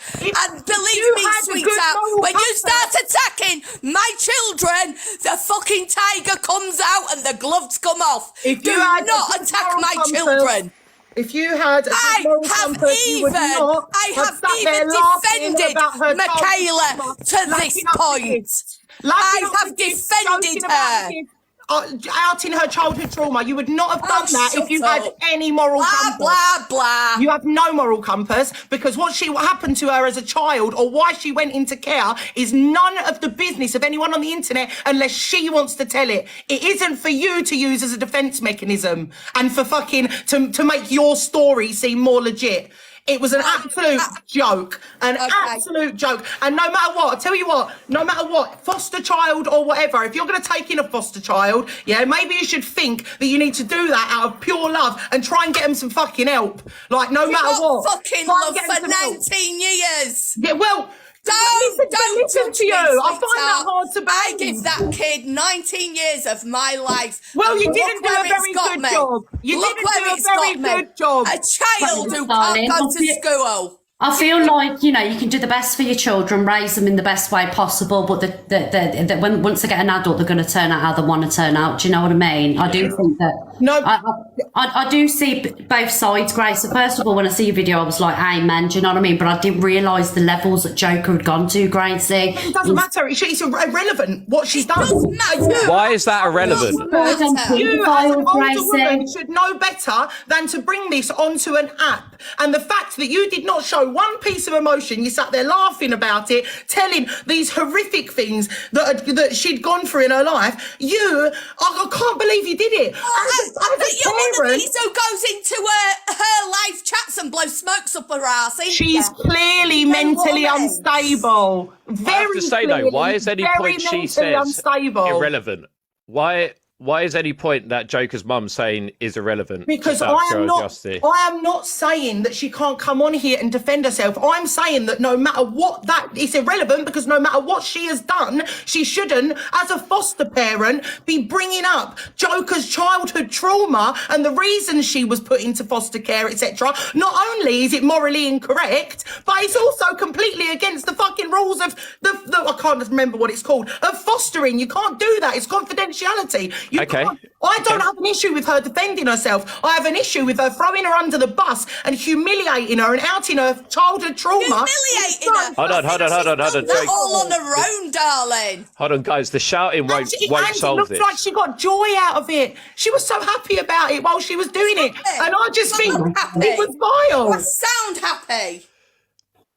And believe you me, had a good sweetheart, moral when you compass- start attacking my children, the fucking tiger comes out and the gloves come off. If Do you had a not good attack moral my compass- children. If you had a good moral compass, you would not I have have sat there even laughing defended about her Michaela childhood to trauma, this laughing up the point. kids, I laughing up have the kids, defended joking about her. the kids, outing her childhood trauma. You would not have done that if shut you had up. any moral Blah, compass. blah, blah. You have no moral compass because what happened to her as a child or why she went into care is none of the business of anyone on the internet unless she wants to tell it. It isn't for you to use as a defense mechanism and for fucking to make your story seem more legit. It was an absolute joke, absolute joke. And no matter what, I tell you what, no matter what, foster child or whatever, if you're going to take in a foster child, yeah, maybe you should think that you need to do that out of pure love and try and get them some fucking help. Like, no matter what. Fucking try and love get 'em for some help. 19 years. Yeah, well, Don't listen judge to you. me, I find that sweetheart. hard to I believe. give that kid 19 years of my life. Well, and you look didn't do where a it's very got good me. job. You Look didn't where do a it's very got me. good job. A child who Darling, can't go to school. I feel like, you know, you can do the best for your children, raise them in the best way possible, but when once they get an adult, they're going to turn out how they want to turn out. Do you know what I mean? I do think that. No. I do see both sides, Grace. So first of all, when I see your video, I was like, amen. Do you know what I mean? But I didn't realise the levels that Joker had gone to, Gracie. It doesn't matter. It's irrelevant what she's done. Why is that irrelevant? You, as an older woman, should know better than to bring this onto an app. And the fact that you did not show one piece of emotion, you sat there laughing about it, telling these horrific things that she'd gone through in her life. I can't believe you did it. You're one of these who goes into her live chats and blows smokes up her ass. She's clearly mentally unstable. I have to say though, why is any point she says irrelevant? Why is any point that Joker's mum saying is irrelevant? Because I am not saying that she can't come on here and defend herself. I'm saying that no matter what, that it's irrelevant because no matter what she has done, she shouldn't, as a foster parent, be bringing up Joker's childhood trauma and the reasons she was put into foster care, etc. Not only is it morally incorrect, but it's also completely against the fucking rules of the I can't remember what it's called, of fostering. You can't do that. It's confidentiality. You can't. I don't have an issue with her defending herself. I have an issue with her throwing her under the bus and humiliating her and outing her childhood trauma. Humiliating her. Hold on. That all on her own, darling. Hold on, guys. The shouting won't solve it looks this. like she got joy out of it. She was so happy about it while she was doing it. And I just think it was vile. I sound happy.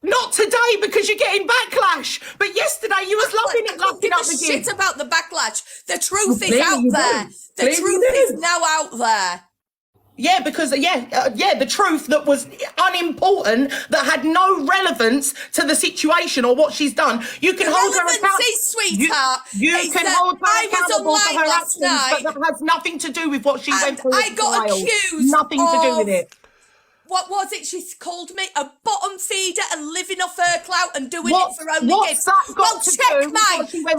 Not today, because you're getting backlash. But yesterday you was loving it, laughing up the again. shit about the backlash. The truth is Clearly out you there. do. The Clearly truth you is do. now out there. Yeah, because the truth that was unimportant, that had no relevance to the situation or what she's done. You can hold her accountable, sweetheart. You can hold her accountable for her actions, but that has nothing to do with what she went through. I got accused. Nothing to do with it. What was it she's called me? A bottom feeder and living off her clout and doing it for only gifts. Well,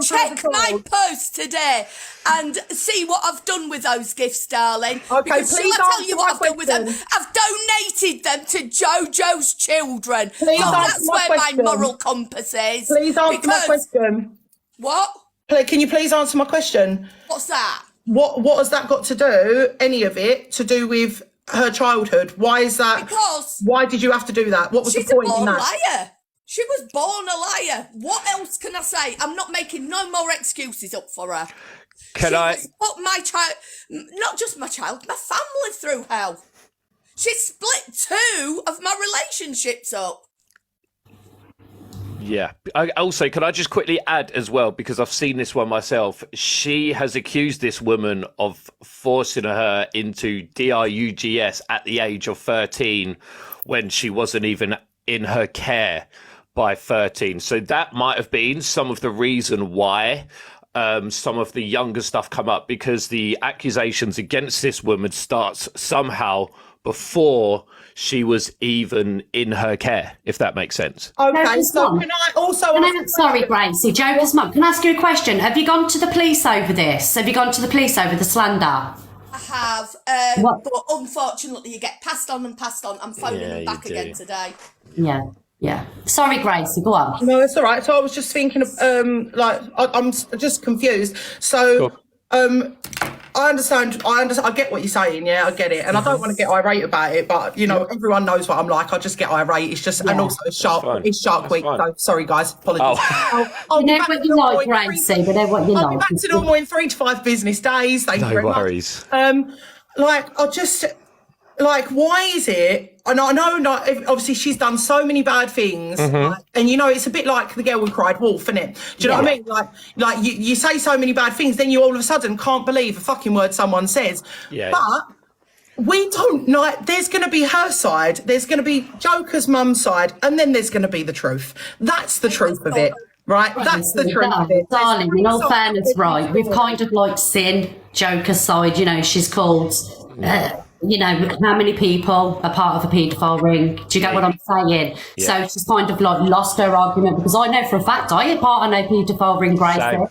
check my post today and see what I've done with those gifts, darling. Okay, because please shall I tell you answer what my I've done with them? question. I've donated them to JoJo's children. Please so answer that's my where question. my moral compass is. Please answer my question. What? Can you please answer my question? What's that? What has that got to do, any of it, to do with her childhood? Why is that? Because why did you have to do that? What was the point She's a in born that? liar. She was born a liar. What else can I say? I'm not making no more excuses up for her. She has put my child, not just my child, my family through hell. She split 2 of my relationships up. Yeah. Also, can I just quickly add as well, because I've seen this one myself. She has accused this woman of forcing her into DRUGS at the age of 13 when she wasn't even in her care by 13. So that might have been some of the reason why some of the younger stuff come up, because the accusations against this woman starts somehow before she was even in her care, if that makes sense. Okay, so can I also... Sorry, Gracie, Joker's mum, can I ask you a question? Have you gone to the police over this? Have you gone to the police over the slander? I have, but unfortunately you get passed on and passed on. I'm phoning them back again today. Yeah. Sorry, Gracie, go on. No, it's all right. So I was just thinking of, I'm just confused. So, I understand. I get what you're saying. Yeah, I get it. And I don't want to get irate about it, but you know, everyone knows what I'm like. I just get irate. It's just, and also it's Shark Week. So sorry, guys. Apologies. I'll You know what you like, Gracie, but know what you I'll be like. back to normal in 3 to 5 business days. Thank you very worries. much. I just, why is it? And I know, obviously, she's done so many bad things, and you know, it's a bit like the girl who cried wolf, isn't it? Do you know what I mean? Like you say so many bad things, then you all of a sudden can't believe a fucking word someone says. Yeah. But we don't know. There's going to be her side. There's going to be Joker's mum's side, and then there's going to be the truth. That's the truth of it, right? That's the truth of it. Darling, in all fairness, right, we've kind of like seen Joker's side. You know, she's called. You know, how many people are part of a paedophile ring? Do you get what I'm saying? Yeah. So she's kind of like lost her argument, because I know for a fact I am part of no paedophile ring, Gracie.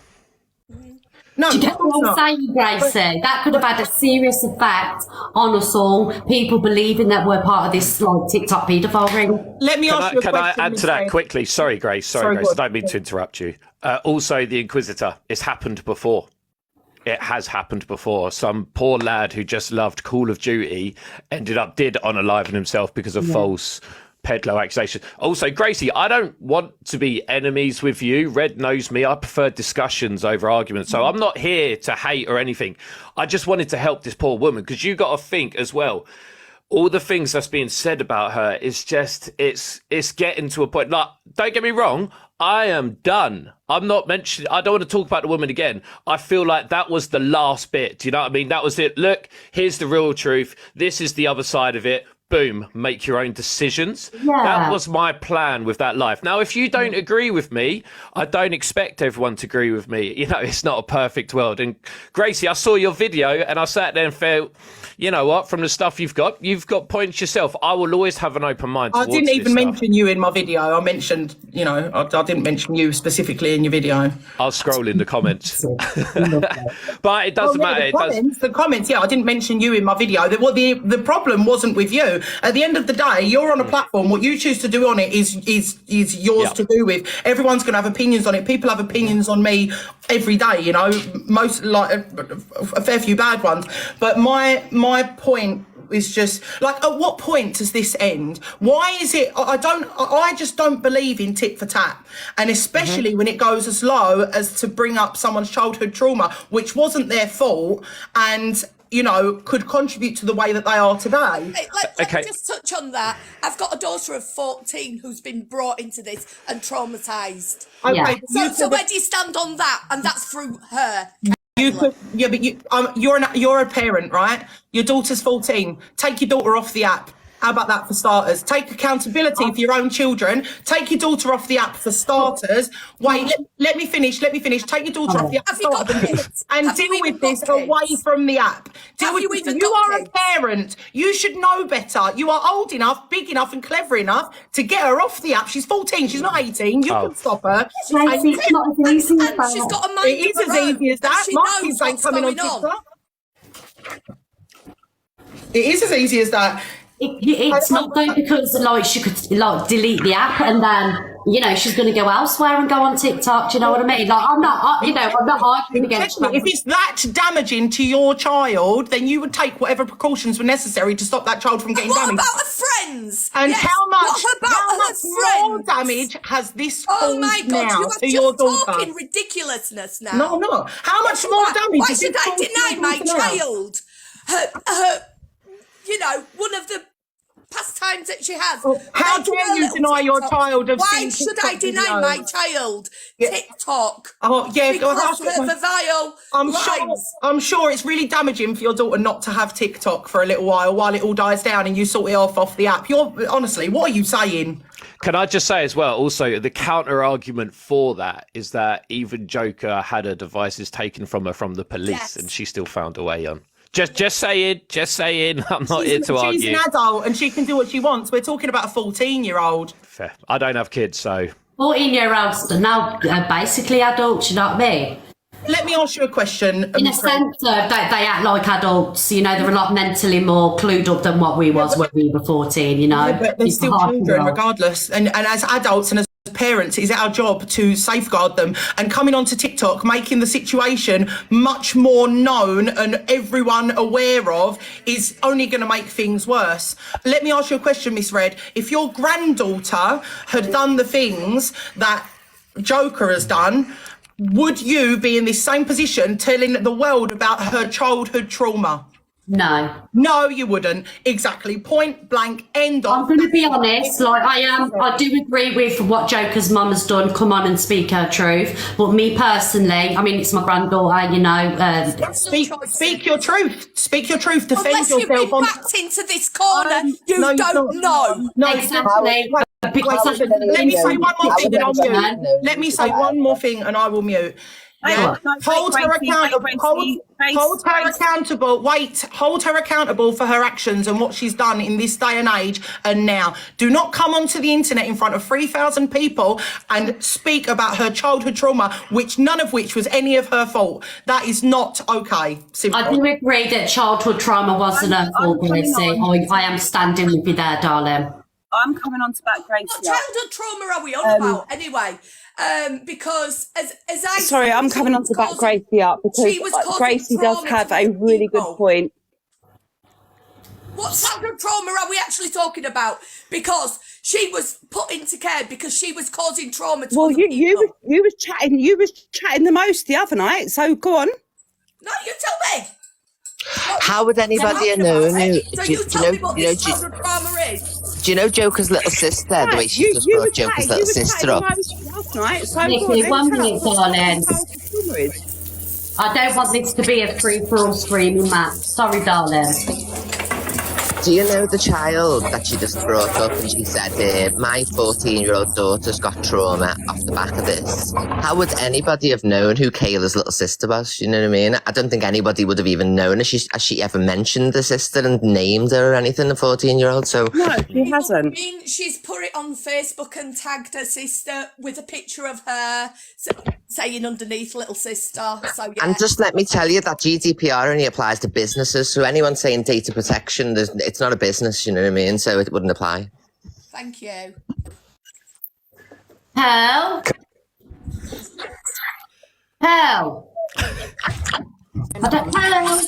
No, do you get what I'm saying, Gracie? That could have had a serious effect on us all. People believing that we're part of this like TikTok paedophile ring. Let me ask you a Can question. I add to that quickly? Sorry, Grace. Sorry, Grace. go I don't mean to interrupt you. Also, the Inquisitor. It's happened before. It has happened before. Some poor lad who just loved Call of Duty ended up did unalive himself because of false peddler accusations. Also, Gracie, I don't want to be enemies with you. Red knows me. I prefer discussions over arguments. So I'm not here to hate or anything. I just wanted to help this poor woman, because you got to think as well. All the things that's being said about her is just, it's getting to a point. Like, don't get me wrong, I am done. I'm not mentioning, I don't want to talk about the woman again. I feel like that was the last bit. Do you know what I mean? That was it. Look, here's the real truth. This is the other side of it. Boom, make your own decisions. Yeah. That was my plan with that life. Now, if you don't agree with me, I don't expect everyone to agree with me. You know, it's not a perfect world. And Gracie, I saw your video and I sat there and felt, you know what, from the stuff you've got points yourself. I will always have an open mind. I didn't even mention you in my video. I mentioned, you know, I didn't mention you specifically in your video. I'll scroll in the comments. But it doesn't matter. The comments, yeah, I didn't mention you in my video. The problem wasn't with you. you. At the end of the day, you're on a platform. What you choose to do on it is yours to do with. Everyone's going to have opinions on it. People have opinions on me every day, you know, most, like, a fair few bad ones. But my point is just, like, at what point does this end? Why is it, I just don't believe in tit for tat, and especially when it goes as low as to bring up someone's childhood trauma, which wasn't their fault, and, you know, could contribute to the way that they are today. Let me just touch on that. I've got a daughter of 14 who's been brought into this and traumatised. Okay, So where do you stand on that? And that's through her. You could, yeah, but you're a parent, right? Your daughter's 14. Take your daughter off the app. How about that for starters? Take accountability for your own children. Take your daughter off the app for starters. Wait, let me finish. Take your daughter off the app for starters and deal with this away from the app. You are a parent. You should know better. You are old enough, big enough and clever enough to get her off the app. She's 14. She's not 18. You can stop her. And she's got a mind it is as easy as that. My kids ain't coming on TikTok. It is as easy as that. It's not though, because like she could like delete the app and then, you know, she's going to go elsewhere and go on TikTok. Do you know what I mean? Like I'm not arguing against that. If it's that damaging to your child, then you would take whatever precautions were necessary to stop that child from getting damaged. What about her friends? And Yes, how much what about her more damage has this Oh caused my God, now you to are your just daughter? talking ridiculousness now. No, I'm not. How much more damage? Why has should this I caused to deny your my daughter now? child her, you know, one of the pastimes that she has? How Making dare her you little deny your TikToks. child of Why seeing should TikTok I deny videos? my child TikTok? Oh yeah, Because of the vile lies. I'm sure it's really damaging for your daughter not to have TikTok for a little while it all dies down and you sort it off the app. Honestly, what are you saying? Can I just say as well, also, the counter argument for that is that even Joker had her devices taken from her from the police and she still found a way on. Just saying. I'm not here to argue. She's an adult and she can do what she wants. We're talking about a 14-year-old. Fair. I don't have kids, so. 14-year-olds are now basically adults, you know what I mean? Let me ask you a question. In a sense, they act like adults, you know, they're a lot mentally more clued up than what we was when we were 14, you know. Yeah, but they're It's still hard to children know. regardless. And as adults and as parents, it's our job to safeguard them. And coming onto TikTok, making the situation much more known and everyone aware of is only going to make things worse. Let me ask you a question, Miss Red. If your granddaughter had done the things that Joker has done, would you be in this same position telling the world about her childhood trauma? No. No, you wouldn't. Exactly. Point blank, end of. I'm going to be honest, like I do agree with what Joker's mum has done, come on and speak her truth. But me personally, I mean, it's my granddaughter, you know. Speak your truth. Speak your truth. Defend Unless you've yourself. been backed into this corner, you don't know. No, exactly. Let me say one more thing and I'll mute. Let me say one more thing and I will mute. Yeah. Hold her accountable. Hold her accountable. Wait. Hold her accountable for her actions and what she's done in this day and age and now. Do not come onto the internet in front of 3,000 people and speak about her childhood trauma, which none of which was any of her fault. That is not okay. Simple. I do agree that childhood trauma wasn't her fault, Gracie. I am standing with you there, darling. I'm coming on to that, Gracie. What childhood trauma are we on about anyway? Because as I sorry, I'm coming on to back Gracie up because Gracie does have a really good point. What childhood trauma are we actually talking about? Because she was put into care because she was causing trauma to other people. you was chatting the most the other night. So go on. No, you tell me. How would anybody have known? So you tell me what this childhood trauma is. Do you know Joker's little sister? Right, The way she just brought Joker's little sister up. Last night, so Nikki, 1 minute, darling. I don't want this to be a free-for-all screaming match. Sorry, darling. Do you know the child that she just brought up and she said, my 14-year-old daughter's got trauma off the back of this? How would anybody have known who Kayla's little sister was? You know what I mean? I don't think anybody would have even known. Has she ever mentioned the sister and named her or anything, the 14-year-old? So no, she hasn't. I mean, she's put it on Facebook and tagged her sister with a picture of her. So saying underneath little sister. So yeah. And just let me tell you that GDPR only applies to businesses. So anyone saying data protection, it's not a business, you know what I mean? So it wouldn't apply. Thank you. Pearl? Pearl? Hello?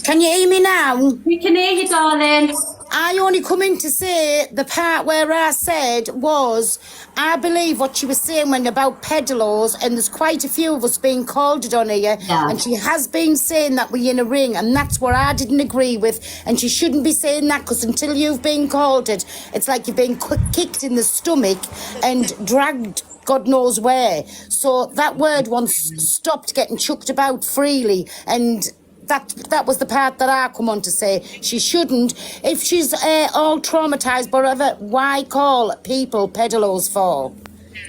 Can you hear me now? We can hear you, darling. I only come in to say the part where I said was, I believe what she was saying when about peddlers, and there's quite a few of us being called it on here, and she has been saying that we're in a ring, and that's what I didn't agree with, and she shouldn't be saying that, because until you've been called it, it's like you've been kicked in the stomach and dragged God knows where. So that word once stopped getting chucked about freely, and that was the part that I come on to say. She shouldn't. If she's all traumatised, whatever, why call people peddlers for?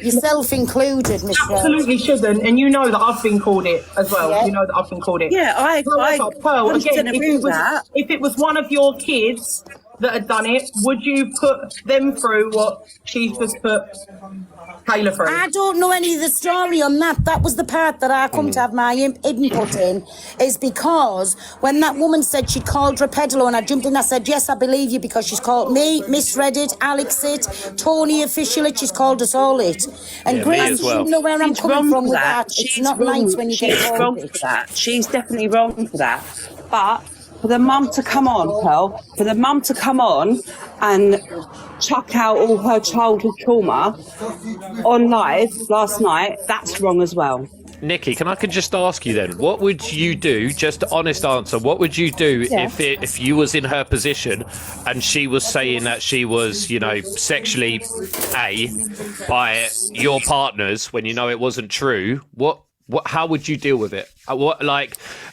Yourself included, Miss Rose. Absolutely shouldn't, and you know that I've been called it as well. Yeah. You know that I've been called it. Yeah, However, Pearl, 100% again, agree with that. if it was one of your kids that had done it, would you put them through what she's just put Kayla through? I don't know any of the story on that. That was the part that I come to have my input in, is because when that woman said she called her a peddler, and I jumped in, I said, yes, I believe you, because she's called me, misread it, Alex it, Tony official it, she's called us all it. And Grace, you know where I'm coming from with that. It's not nice when you get She's called wrong it. for that. She's definitely wrong for that. But for the mum to come on, Pearl, for the mum to come on and chuck out all her childhood trauma on live last night, that's wrong as well. Nikki, can I just ask you then, what would you do, just an honest answer, what would you do if you was in her position and she was saying that she was, you know, sexually by your partners when you know it wasn't true? How would you deal with it?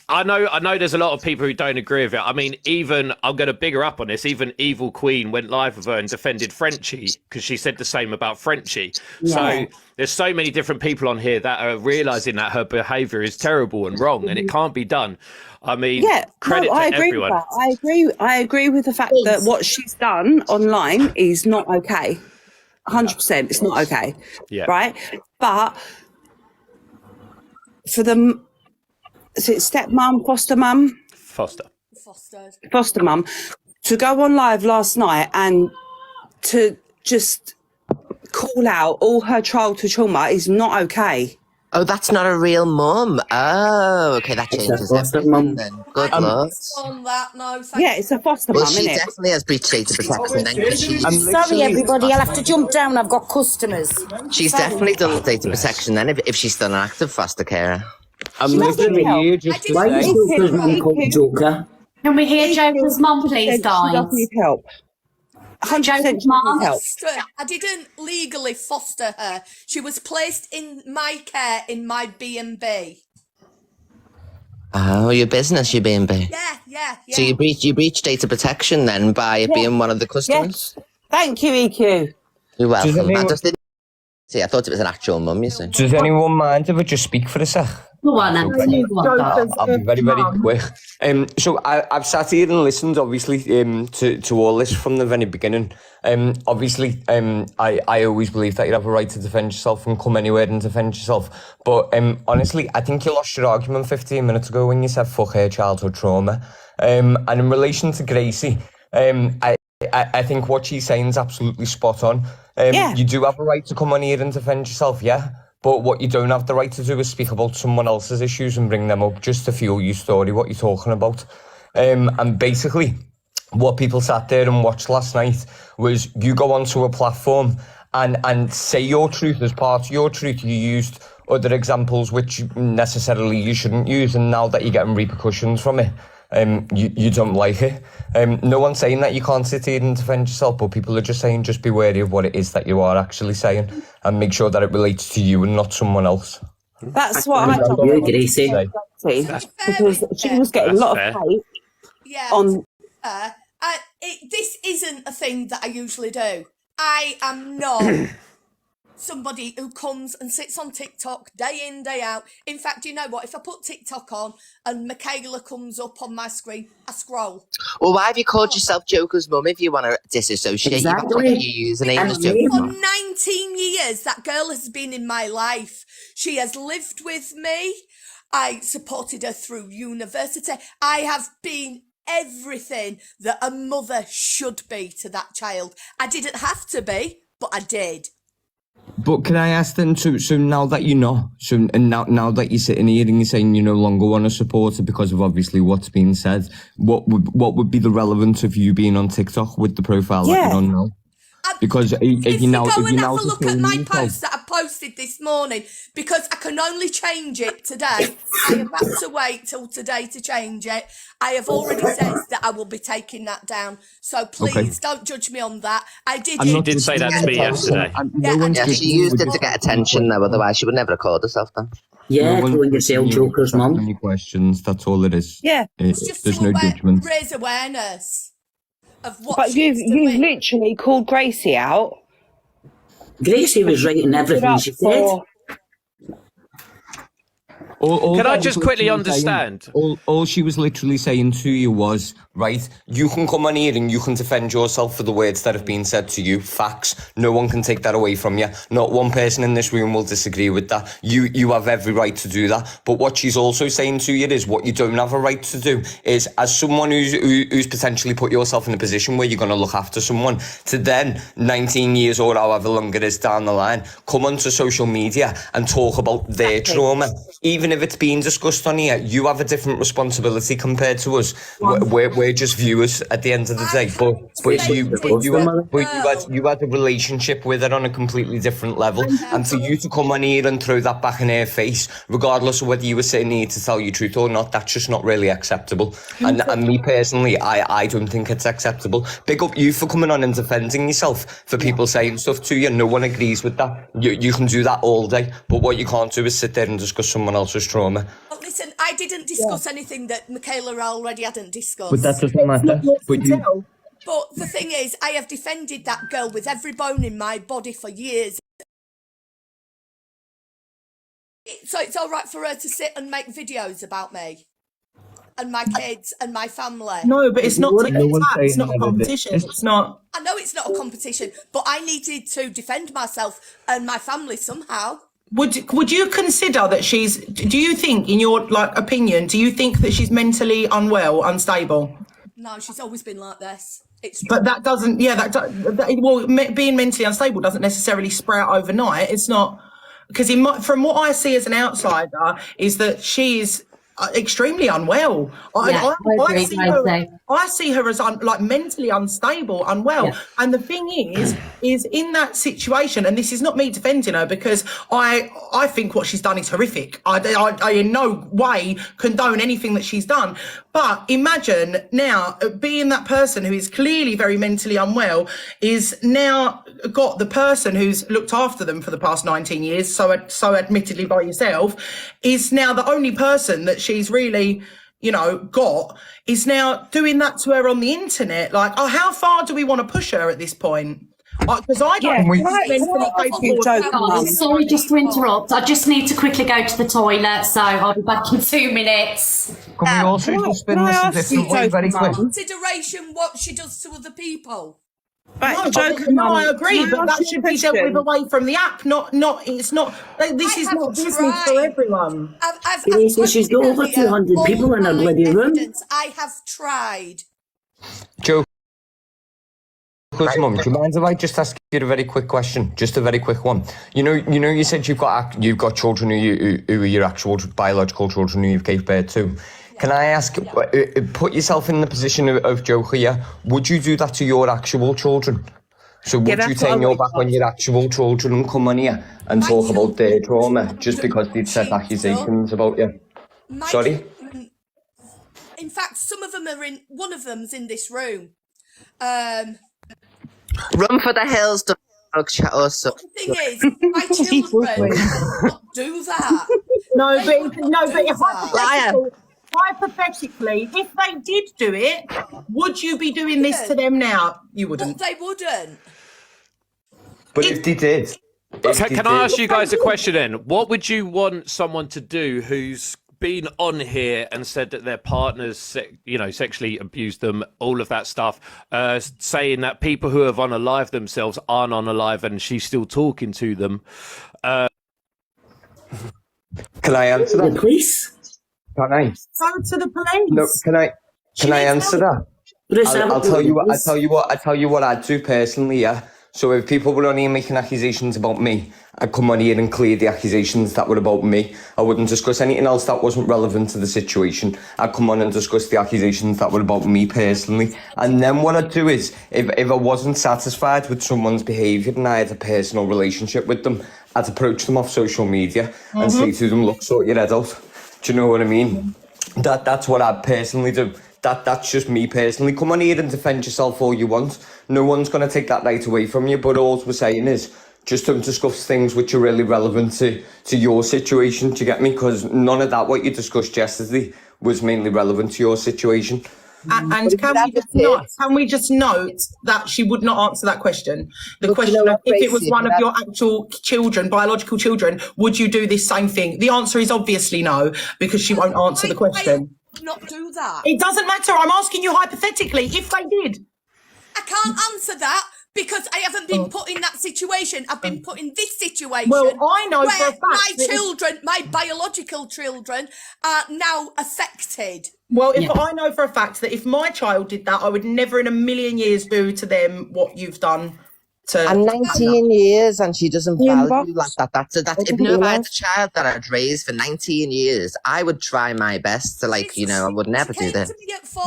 I know there's a lot of people who don't agree with it. I mean, even, I'm going to big her up on this, even Evil Queen went live with her and defended Frenchie because she said the same about Frenchie. Yeah. So there's so many different people on here that are realising that her behaviour is terrible and wrong and it can't be done. I mean, credit to everyone. With that. I agree with the fact that what she's done online is not okay. 100%, it's not okay. Yeah. Right? But for the, is it stepmom, foster mum? Foster mum, to go on live last night and to just call out all her childhood trauma is not okay. Oh, that's not a real mum. Oh, okay, that changes everything then. Good luck. Yeah, it's a foster mum, she isn't it? definitely has breached data protection then. 'Cause Sorry, everybody, I'll have to jump down. I've got customers. she's definitely done data protection then if she's still an active foster carer. I'm literally here just to say, Joker's mum called Joker. Can we hear Joker's mum, please, guys? She does need help. 100% mum. help. I didn't legally foster her. She was placed in my care in my B&B. Oh, your business, your B&B. Yeah. So you breached data protection then by being one of the customers? Yes. Thank you, EQ. You're welcome. I just didn't see. I thought it was an actual mum, you see. Does anyone mind if I just speak for a sec? Go on, I'll be very, very quick. So I've sat here and listened, obviously, to all this from the very beginning. Obviously, I always believe that you have a right to defend yourself and come anywhere and defend yourself. But honestly, I think you lost your argument 15 minutes ago when you said fuck her childhood trauma. And in relation to Gracie, I think what she's saying is absolutely spot on. You do have a right to come on here and defend yourself, yeah? But what you don't have the right to do is speak about someone else's issues and bring them up just to fuel your story, what you're talking about. And basically, what people sat there and watched last night was you go onto a platform and say your truth as part of your truth. You used other examples which necessarily you shouldn't use, and now that you're getting repercussions from it, you don't like it. No one's saying that you can't sit here and defend yourself, but people are just saying just be wary of what it is that you are actually saying and make sure that it relates to you and not someone else. That's what I thought. Gracie. Because she was getting a lot of hate. Yeah. This isn't a thing that I usually do. I am not somebody who comes and sits on TikTok day in, day out. In fact, you know what? If I put TikTok on and Michaela comes up on my screen, I scroll. Well, why have you called yourself Joker's mum if you want to disassociate? You've got to put your username as Joker's For mum. 19 years, that girl has been in my life. She has lived with me. I supported her through university. I have been everything that a mother should be to that child. I didn't have to be, but I did. But can I ask then, so now that you're not, and now that you're sitting here and you're saying you no longer want to support her because of obviously what's being said, what would be the relevance of you being on TikTok with the profile that you're on now? Because if you now, Go and have a look at my post that I posted this morning, because I can only change it today. I have had to wait till today to change it. I have already said that I will be taking that down. So please don't judge me on that. I did. She did say that to me yesterday. Yeah, she used it to get attention though, otherwise she would never have called herself that. Yeah, calling yourself Joker's mum. Any questions? That's all it is. Yeah. There's no judgment. Raise awareness of what. But you've literally called Gracie out. Gracie was right in everything she said. Can I just quickly understand? All she was literally saying to you was, right, you can come on here and you can defend yourself for the words that have been said to you. Facts. No one can take that away from you. Not one person in this room will disagree with that. You have every right to do that. But what she's also saying to you is what you don't have a right to do is, as someone who's potentially put yourself in a position where you're going to look after someone, to then 19 years or however long it is down the line, come onto social media and talk about their trauma. Even if it's being discussed on here, you have a different responsibility compared to us. We're just viewers at the end of the day. But you had a relationship with her on a completely different level, and for you to come on here and throw that back in her face, regardless of whether you were sitting here to tell you truth or not, that's just not really acceptable. And me personally, I don't think it's acceptable. Big up you for coming on and defending yourself for people saying stuff to you. No one agrees with that. You can do that all day, but what you can't do is sit there and discuss someone else's trauma. Well, listen, I didn't discuss anything that Michaela already hadn't discussed. But that doesn't matter. But the thing is, I have defended that girl with every bone in my body for years. So it's all right for her to sit and make videos about me and my kids and my family. No, but it's not it's not a competition. It's not. I know it's not a competition, but I needed to defend myself and my family somehow. Would you consider that do you think, in your opinion, do you think that she's mentally unwell, unstable? No, she's always been like this. But that doesn't, being mentally unstable doesn't necessarily sprout overnight. It's not, because from what I see as an outsider, is that she is extremely unwell. I see her as mentally unstable, unwell. Yeah. And the thing is in that situation, and this is not me defending her, because I think what she's done is horrific. I in no way condone anything that she's done. But imagine now being that person who is clearly very mentally unwell is now got the person who's looked after them for the past 19 years, so admittedly by yourself, is now the only person that she's really, got, is now doing that to her on the internet. How far do we want to push her at this point? Because I don't sorry, just to interrupt. I just need to quickly go to the toilet, so I'll be back in 2 minutes. Can we also just spin this a different way very quick? Consideration what she does to other people. Right, I agree, but that should be dealt with away from the app. It's not. This is not business for everyone. She's got over 200 people in her bloody room. I have tried. Joe. Mum, do you mind if I just ask you a very quick question? Just a very quick one. You said you've got children who are your actual biological children who you've gave birth to. Can I ask, put yourself in the position of Joker here, would you do that to your actual children? So would you turn your back on your actual children and come on here and talk about their trauma just because they'd said accusations about you? Sorry? In fact, some of them one of them's in this room. Run for the hills, dog chat also. The thing is, my children don't do that. Hypothetically, if they did do it, would you be doing this to them now? You wouldn't. They wouldn't. But if they did, Can I ask you guys a question then? What would you want someone to do who's been on here and said that their partners, sexually abused them, all of that stuff, saying that people who have unalived themselves aren't unalive and she's still talking to them? Can I answer that? The police? Can I? Go to the police. No, can I answer that? I'll tell you what I'd do personally, yeah. So if people were on here making accusations about me, I'd come on here and clear the accusations that were about me. I wouldn't discuss anything else that wasn't relevant to the situation. I'd come on and discuss the accusations that were about me personally. And then what I'd do is, if I wasn't satisfied with someone's behaviour and I had a personal relationship with them, I'd approach them off social media and say to them, look, sort your head out. Do you know what I mean? That's what I'd personally do. That's just me personally. Come on here and defend yourself all you want. No one's going to take that right away from you. But all we're saying is just don't discuss things which are really relevant to your situation. Do you get me? Because none of that, what you discussed yesterday, was mainly relevant to your situation. And can we just note that she would not answer that question? The question of if it was one of your actual children, biological children, would you do this same thing? The answer is obviously no, because she won't answer the question. Not do that. It doesn't matter. I'm asking you hypothetically if they did. I can't answer that because I haven't been put in that situation. I've been put in this situation. Well, I know for a fact my children, my biological children, are now affected. Well, I know for a fact that if my child did that, I would never in a million years do to them what you've done. And 19 years, and she doesn't value like that. That's if I had a child that I'd raised for 19 years, I would try my best to, I would never do this.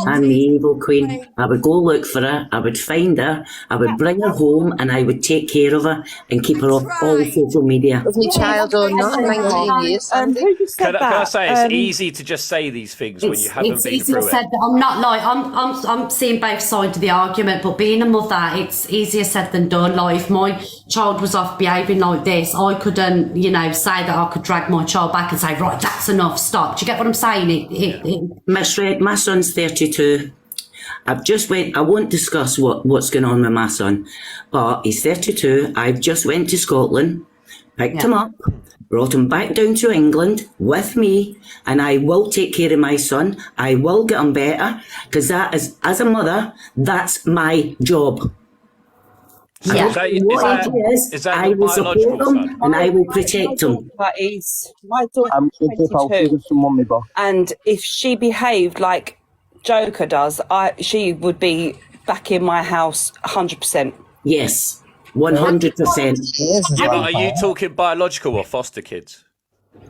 I'm the evil queen. I would go look for her, I would find her, I would bring her home, and I would take care of her and keep her off all social media. Was my child or not 19 years? Can I say it's easy to just say these things when you haven't been through it? Said that I'm not I'm seeing both sides of the argument, but being a mother, it's easier said than done. Like if my child was off behaving like this, I couldn't, say that I could drag my child back and say, right, that's enough, stop. Do you get what I'm saying? Miss Red, my son's 32. I won't discuss what's going on with my son, but he's 32. I've just went to Scotland, picked him up, brought him back down to England with me, and I will take care of my son. I will get him better, because that is, as a mother, that's my job. Yeah. Is that I will support him and I will protect him. My daughter's 22, and if she behaved like Joker does, she would be back in my house 100%. Yes, 100%. Yeah, but are you talking biological or foster kids?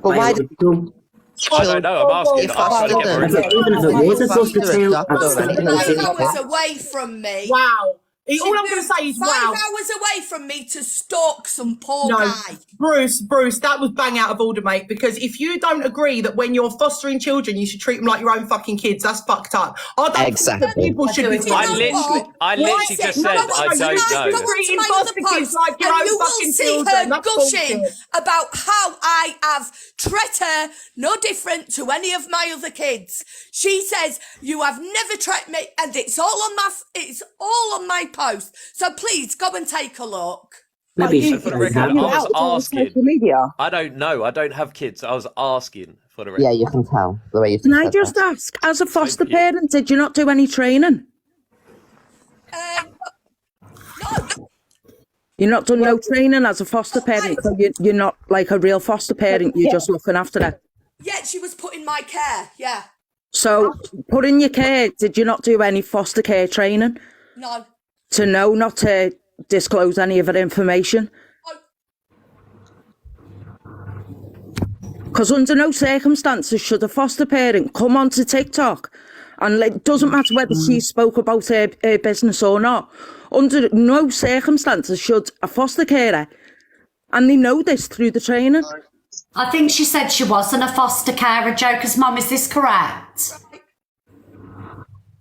But why? I don't know. I'm asking. Even if it was a foster child, hours away from me. Wow. All I'm going to say is, 5 hours away from me to stalk some poor guy. Bruce, that was bang out of order, mate, because if you don't agree that when you're fostering children, you should treat them like your own fucking kids, that's fucked up. I don't think that people should be I literally just said I don't know. Treating foster kids like your own fucking children. Her gushing about how I have treated her no different to any of my other kids. She says, you have never treated me, and it's all on my post. So please go and take a look. Maybe for the record, I was asking. I don't know. I don't have kids. I was asking for the record. Yeah, you can tell the way you. Can I just ask, as a foster parent, did you not do any training? No. You're not done no training as a foster parent, so you're not like a real foster parent. You're just looking after her. Yeah, she was put in my care. Yeah. So, put in your care. Did you not do any foster care training? No. To know not to disclose any of her information? Because under no circumstances should a foster parent come onto TikTok, and it doesn't matter whether she spoke about her business or not, under no circumstances should a foster carer, and they know this through the training. I think she said she wasn't a foster carer, Joker's mum. Is this correct?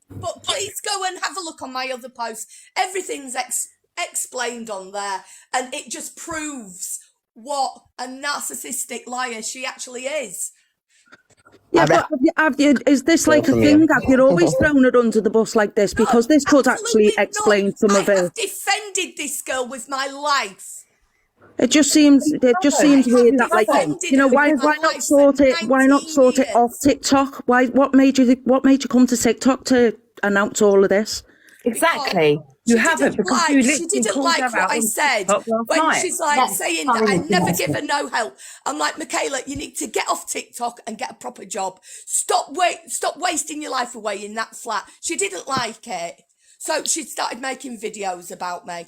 But please go and have a look on my other posts. Everything's explained on there, and it just proves what a narcissistic liar she actually is. Yeah, but is this like a thing? Have you always thrown her under the bus like this? Because this could actually explain some of it. I have defended this girl with my life. It just seems weird that, like, you know, why not sort it? Why not sort it off TikTok? What made you come to TikTok to announce all of this? Exactly. You haven't, because you she literally didn't called like her what out I on said TikTok last when night. she's like saying that I never give her no help. I'm like, Michaela, you need to get off TikTok and get a proper job. Stop wasting your life away in that flat. She didn't like it, so she started making videos about me.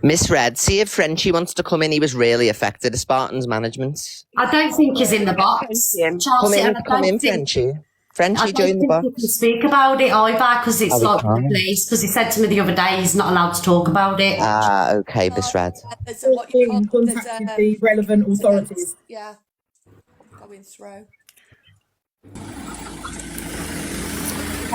Miss Red, see if Frenchie wants to come in. He was really affected. Spartan's management. I don't think he's in the box, Chelsea. and I Come don't in, think- Frenchie. I Frenchie, don't join the think box. he can speak about it either because it's Oh, he like the can't. police. Because he said to me the other day he's not allowed to talk about it. Ah, okay, Miss Red. There's what you call contacted the relevant authorities. Yeah, going through.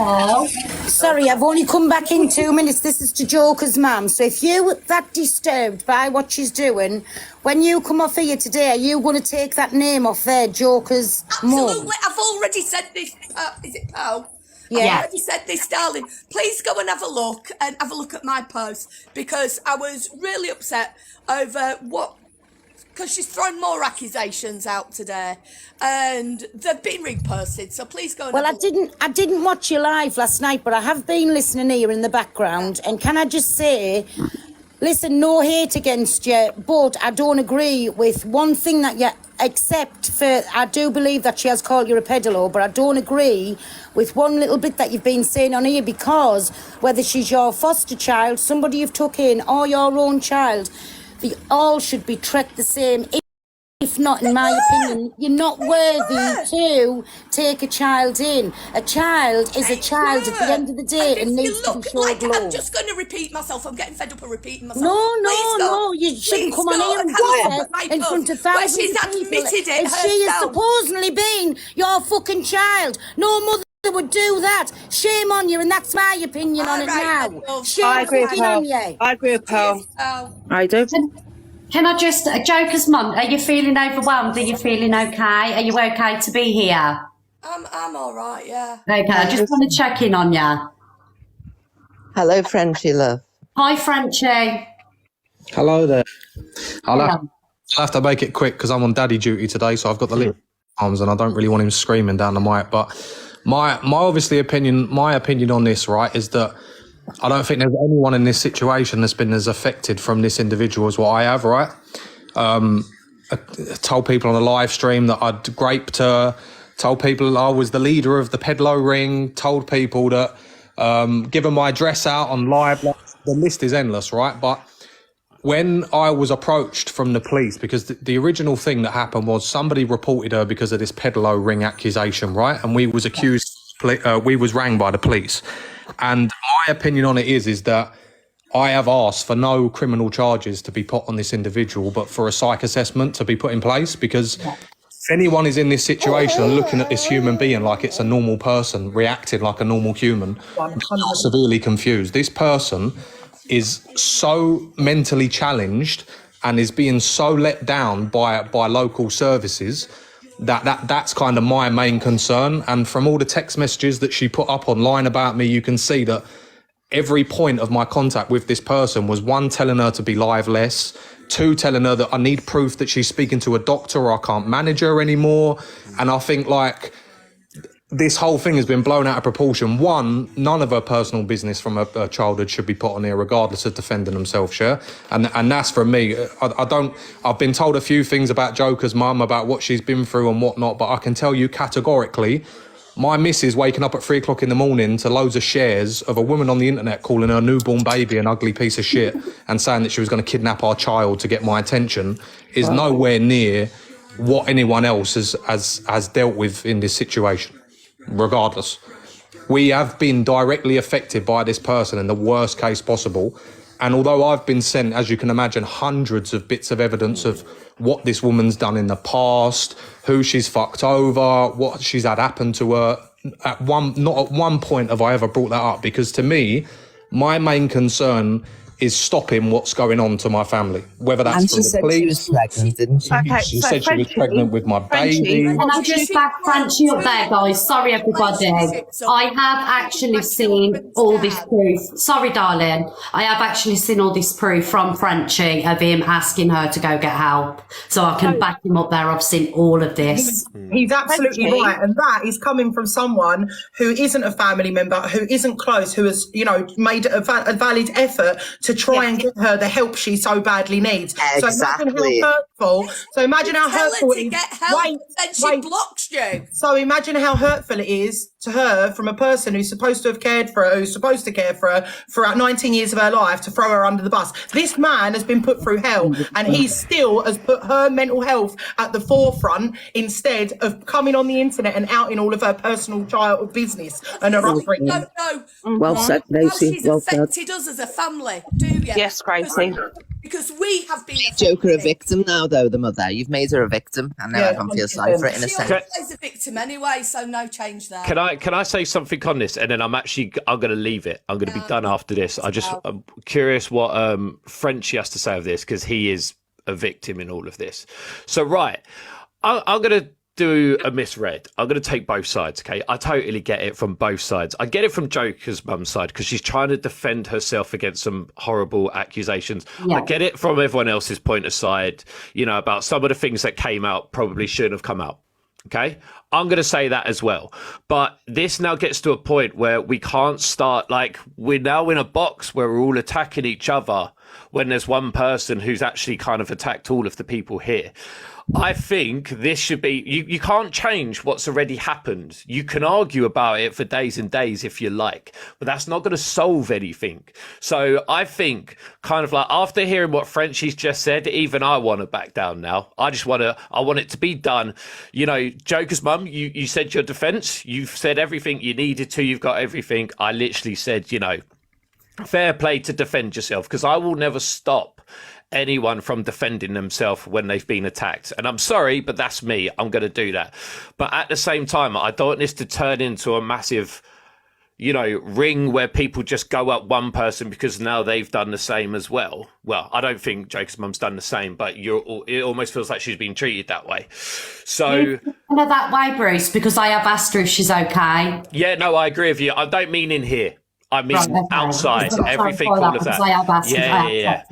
Oh, sorry, I've only come back in 2 minutes. This is to Joker's mum. So if you're that disturbed by what she's doing, when you come off here today, are you going to take that name off there, Joker's mum? Absolutely, I've already said this. Is it Pearl? Yeah. I've already said this, darling. Please go and have a look at my post, because I was really upset over because she's thrown more accusations out today, and they've been reposted. So please go. And Well, have a look. I didn't watch you live last night, but I have been listening here in the background. And can I just say, listen, no hate against you, but I don't agree with one thing that you except for, I do believe that she has called you a peddler, but I don't agree with one little bit that you've been saying on here, because whether she's your foster child, somebody you've took in, or your own child, they all should be treated the same. If not, in my opinion, you're not worthy to take a child in. A child is a child at the end of the day and needs to be showed love. I'm just going to repeat myself. I'm getting fed up of repeating myself. No, you shouldn't come on here and say in front of thousands of people. If she has supposedly been your fucking child, no mother would do that. Shame on you, and that's my opinion on it now. Shame I agree with fucking on you. I agree with Pearl. I do. Can I just, Joker's mum, are you feeling overwhelmed? Are you feeling okay? Are you okay to be here? I'm all right, yeah. Okay, I just want to check in on you. Hello, Frenchie, love. Hi, Frenchie. Hello there. I'll have to make it quick because I'm on daddy duty today, so I've got the little arms and I don't really want him screaming down the mic. But my opinion on this, right, is that I don't think there's anyone in this situation that's been as affected from this individual as what I have, right? I told people on a live stream that I'd raped her, told people I was the leader of the peddler ring, told people that, given my address out on live, the list is endless, right? But when I was approached from the police, because the original thing that happened was somebody reported her because of this peddler ring accusation, right? And we was accused, we was rang by the police. And my opinion on it is that I have asked for no criminal charges to be put on this individual, but for a psych assessment to be put in place, because if anyone is in this situation and looking at this human being like it's a normal person, reacting like a normal human, they're severely confused. This person is so mentally challenged and is being so let down by local services that's kind of my main concern. And from all the text messages that she put up online about me, you can see that every point of my contact with this person was, one, telling her to be live less, two, telling her that I need proof that she's speaking to a doctor or I can't manage her anymore. And I think, like, this whole thing has been blown out of proportion. One, none of her personal business from her childhood should be put on here, regardless of defending themselves, yeah? And that's from me. I've been told a few things about Joker's mum, about what she's been through and whatnot, but I can tell you categorically, my missus waking up at 3 o'clock in the morning to loads of shares of a woman on the internet calling her newborn baby an ugly piece of shit and saying that she was going to kidnap our child to get my attention is nowhere near what anyone else has dealt with in this situation. Regardless, we have been directly affected by this person in the worst case possible. And although I've been sent, as you can imagine, hundreds of bits of evidence of what this woman's done in the past, who she's fucked over, what she's had happen to her, not at one point have I ever brought that up, because to me, my main concern is stopping what's going on to my family. Whether that's And through she the said she was police. pregnant, didn't she? Okay, She so said she was Frenchie, pregnant with my baby. And I just back Frenchie up there, guys. Sorry, everybody. I have actually seen all this proof. Sorry, darling. I have actually seen all this proof from Frenchie of him asking her to go get help. So I can back him up there. I've seen all of this. He's absolutely Frenchie. right, and that is coming from someone who isn't a family member, who isn't close, who has, you know, made a valid effort to try and get her the help she so badly needs. Exactly. So imagine how hurtful it is. Get help, then she blocks you. So imagine how hurtful it is to her from a person who's supposed to have cared for her, who's supposed to care for her throughout 19 years of her life, to throw her under the bus. This man has been put through hell, and he still has put her mental health at the forefront instead of coming on the internet and outing all of her personal child business and her upbringing. Don't know Well said, how Lucy. she's Well said. affected us as a family, do you? Yes, Gracie. Because we have been Joker a victim now, though, the mother. You've made her a victim, and now everyone feels sorry for it in a She sense. always plays a victim anyway, so no change there. Can I say something on this, and then I'm going to leave it. I'm going to be done after this. I'm curious what Frenchie has to say of this, because he is a victim in all of this. So right, I'm going to do a misread. I'm going to take both sides, okay? I totally get it from both sides. I get it from Joker's mum's side because she's trying to defend herself against some horrible accusations. Yeah. I get it from everyone else's point of side, you know, about some of the things that came out probably shouldn't have come out. Okay, I'm going to say that as well. But this now gets to a point where we can't start, like, we're now in a box where we're all attacking each other when there's one person who's actually kind of attacked all of the people here. I think this should be, you can't change what's already happened. You can argue about it for days and days if you like, but that's not going to solve anything. So I think kind of like after hearing what Frenchie's just said, even I want to back down now. I want it to be done. You know, Joker's mum, you said your defense. You've said everything you needed to. You've got everything. I literally said, you know, fair play to defend yourself, because I will never stop anyone from defending themselves when they've been attacked. And I'm sorry, but that's me. I'm going to do that. But at the same time, I don't want this to turn into a massive, you know, ring where people just go at one person because now they've done the same as well. Well, I don't think Joker's mum's done the same, but it almost feels like she's been treated that way. So that way, Bruce, because I have asked her if she's okay. Yeah, no, I agree with you. I don't mean in here. I mean Right, okay. outside, everything, all of that. I have asked Yeah.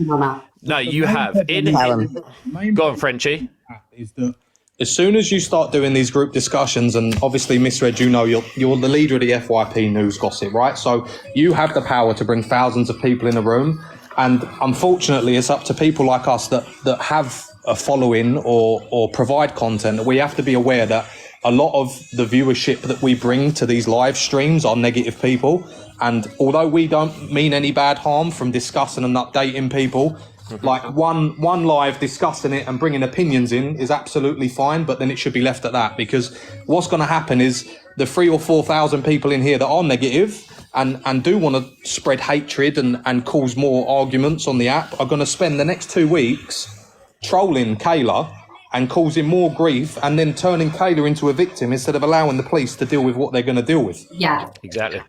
No, you have. Go on, Frenchie. Is that as soon as you start doing these group discussions, and obviously, Misread, you know, you're the leader of the FYP News Gossip, right? So you have the power to bring thousands of people in a room, and unfortunately, it's up to people like us that have a following or provide content. We have to be aware that a lot of the viewership that we bring to these live streams are negative people. And although we don't mean any bad harm from discussing and updating people, like one live discussing it and bringing opinions in is absolutely fine, but then it should be left at that, because what's going to happen is the 3,000 or 4,000 people in here that are negative and do want to spread hatred and cause more arguments on the app are going to spend the next 2 weeks trolling Kayla and causing more grief, and then turning Kayla into a victim instead of allowing the police to deal with what they're going to deal with. Yeah, exactly.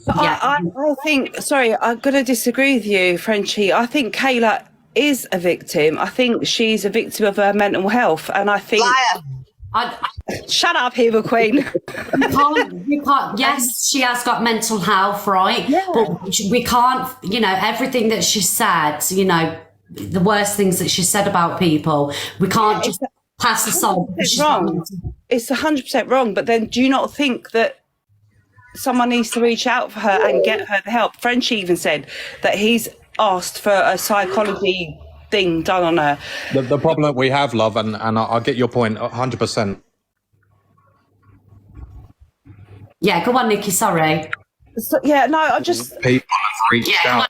I think, sorry, I'm going to disagree with you, Frenchie. I think Kayla is a victim. I think she's a victim of her mental health. And I think... Liar. Shut up, Eva Queen. You can't, yes, she has got mental health, right? Yeah. But we can't, you know, everything that she said, you know, the worst things that she said about people, we can't just pass aside. It's wrong. It's 100% wrong. But then do you not think that someone needs to reach out for her and get her the help? Frenchie even said that he's asked for a psychology thing done on her. The problem that we have, love, and I get your point 100%. Yeah, go on, Nikki, sorry. So, yeah, no, I just... People have reached out.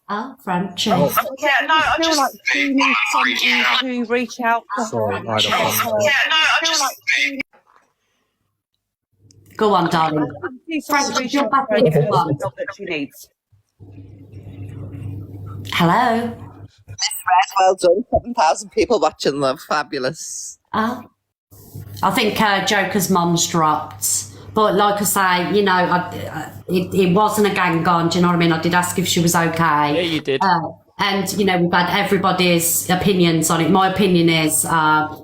Oh, Frenchie. Yeah, no, I feel like she needs someone to reach out to Sorry, her. I don't know. Go on, darling. Frenchie, jump back in if you want. That she needs. Hello. Well done. 7,000 people watching, love. Fabulous. Oh. I think Joker's mum's dropped. But like I say, you know, it wasn't a gang on. Do you know what I mean? I did ask if she was okay. Yeah, you did. And, you know, we've had everybody's opinions on it. My opinion is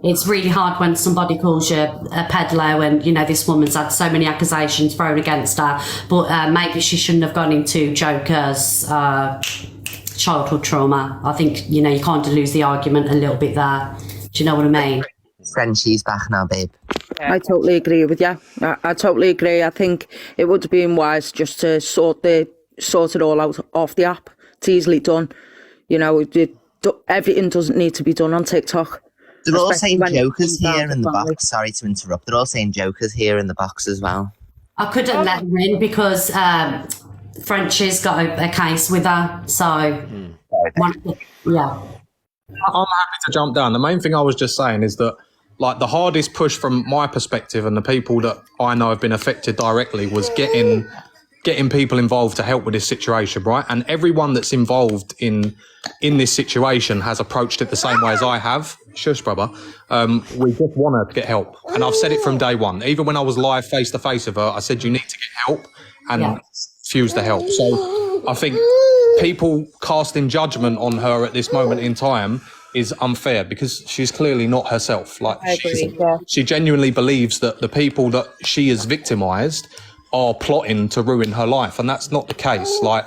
it's really hard when somebody calls you a peddler and, you know, this woman's had so many accusations thrown against her. But maybe she shouldn't have gone into Joker's childhood trauma. I think, you know, you kind of lose the argument a little bit there. Do you know what I mean? Frenchie's back now, babe. I totally agree with you. I totally agree. I think it would have been wise just to sort it all out off the app. It's easily done. You know, everything doesn't need to be done on TikTok. They're all saying Joker's here in the box. Sorry to interrupt. They're all saying Joker's here in the box as well. I couldn't let her in because Frenchie's got a case with her. So, yeah. I'm happy to jump down. The main thing I was just saying is that, like, the hardest push from my perspective and the people that I know have been affected directly was getting people involved to help with this situation, right? And everyone that's involved in this situation has approached it the same way as I have. Shush, brother. We just want her to get help. And I've said it from day one. Even when I was live face to face with her, I said, you need to get help and refuse the help. So I think people casting judgment on her at this moment in time is unfair because she's clearly not herself. Like, she genuinely believes that the people that she has victimised are plotting to ruin her life, and that's not the case. Like,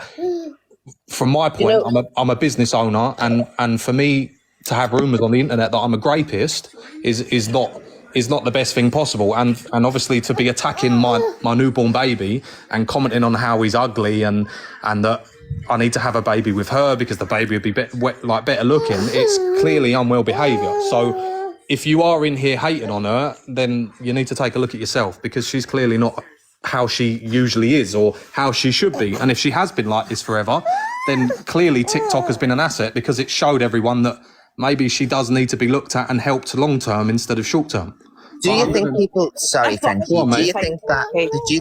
from my point, I'm a business owner, and for me to have rumours on the internet that I'm a rapist is not the best thing possible. And obviously to be attacking my newborn baby and commenting on how he's ugly and that I need to have a baby with her because the baby would be better looking, it's clearly unwell behaviour. So if you are in here hating on her, then you need to take a look at yourself, because she's clearly not how she usually is or how she should be. And if she has been like this forever, then clearly TikTok has been an asset, because it showed everyone that maybe she does need to be looked at and helped long term instead of short term. Do you think people? Sorry, Frenchie. Do you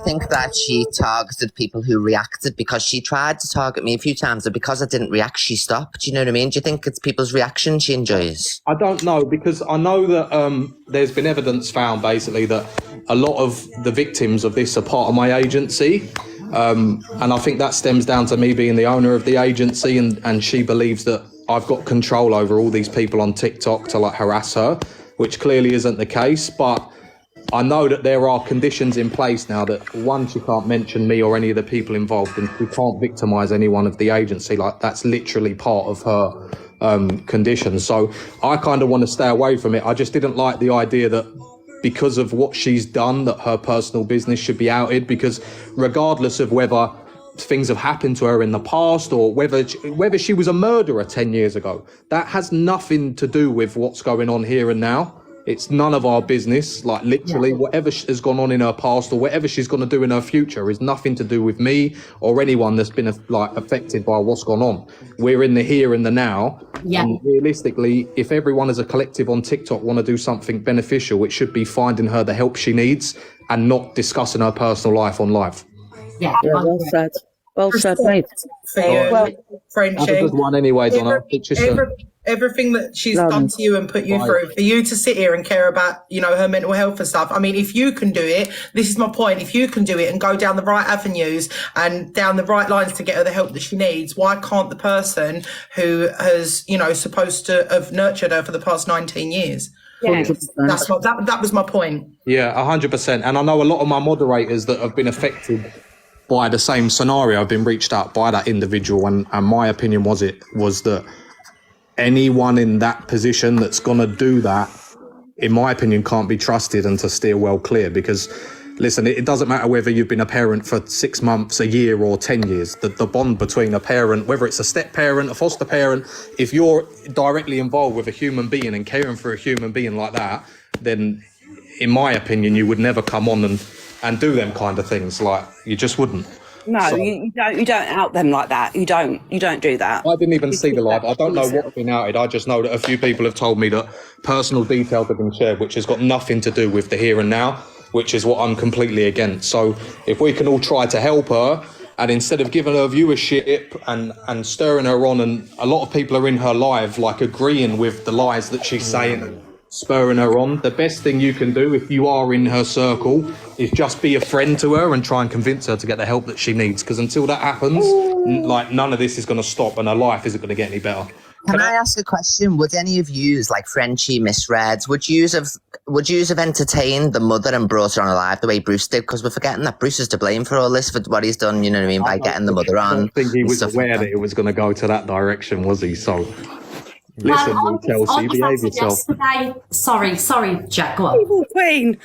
think that she targeted people who reacted? Because she tried to target me a few times, and because I didn't react, she stopped. Do you know what I mean? Do you think it's people's reaction she enjoys? I don't know, because I know that there's been evidence found basically that a lot of the victims of this are part of my agency, and I think that stems down to me being the owner of the agency, and she believes that I've got control over all these people on TikTok to like harass her, which clearly isn't the case. But I know that there are conditions in place now that, one, she can't mention me or any of the people involved, and she can't victimise anyone of the agency. Like, that's literally part of her conditions. So I kind of want to stay away from it. I just didn't like the idea that because of what she's done, that her personal business should be outed, because regardless of whether things have happened to her in the past or whether she was a murderer 10 years ago, that has nothing to do with what's going on here and now. It's none of our business. Like, literally, whatever has gone on in her past or whatever she's going to do in her future is nothing to do with me or anyone that's been affected by what's gone on. We're in the here and the now. Yeah. And realistically, if everyone as a collective on TikTok want to do something beneficial, it should be finding her the help she needs and not discussing her personal life on live. Yeah, well said. Well said, mate. Frenchie. Have a good one anyway, Donna. Everything that she's done to you and put you through, for you to sit here and care about, you know, her mental health and stuff. I mean, if you can do it, this is my point. If you can do it and go down the right avenues and down the right lines to get her the help that she needs, why can't the person who has, you know, supposed to have nurtured her for the past 19 years? Yeah. That was my point. Yeah, 100%. And I know a lot of my moderators that have been affected by the same scenario have been reached out by that individual, and my opinion was that anyone in that position that's going to do that, in my opinion, can't be trusted and to steer well clear. Because, listen, it doesn't matter whether you've been a parent for 6 months, a year or 10 years. The bond between a parent, whether it's a step parent, a foster parent, if you're directly involved with a human being and caring for a human being like that, then in my opinion, you would never come on and do them kind of things. Like, you just wouldn't. No, so, you don't out them like that. You don't do that. I didn't even see the live. I don't know what's been outed. I just know that a few people have told me that personal details have been shared, which has got nothing to do with the here and now, which is what I'm completely against. So if we can all try to help her, and instead of giving her viewership and stirring her on, and a lot of people are in her live like agreeing with the lies that she's saying spurring her on. The best thing you can do if you are in her circle is just be a friend to her and try and convince her to get the help that she needs. Because until that happens, like none of this is going to stop and her life isn't going to get any better. Can I ask a question? Would any of yous, like Frenchie, misread, would yous have entertained the mother and brought her on alive the way Bruce did? Because we're forgetting that Bruce is to blame for all this, for what he's done, you know what I mean, by getting the mother on. I don't think he was stuff aware like that it was going to go to that direction, was he? So, listen, Chelsea, behave yourself. Sorry, Jack, go on. Evil Queen.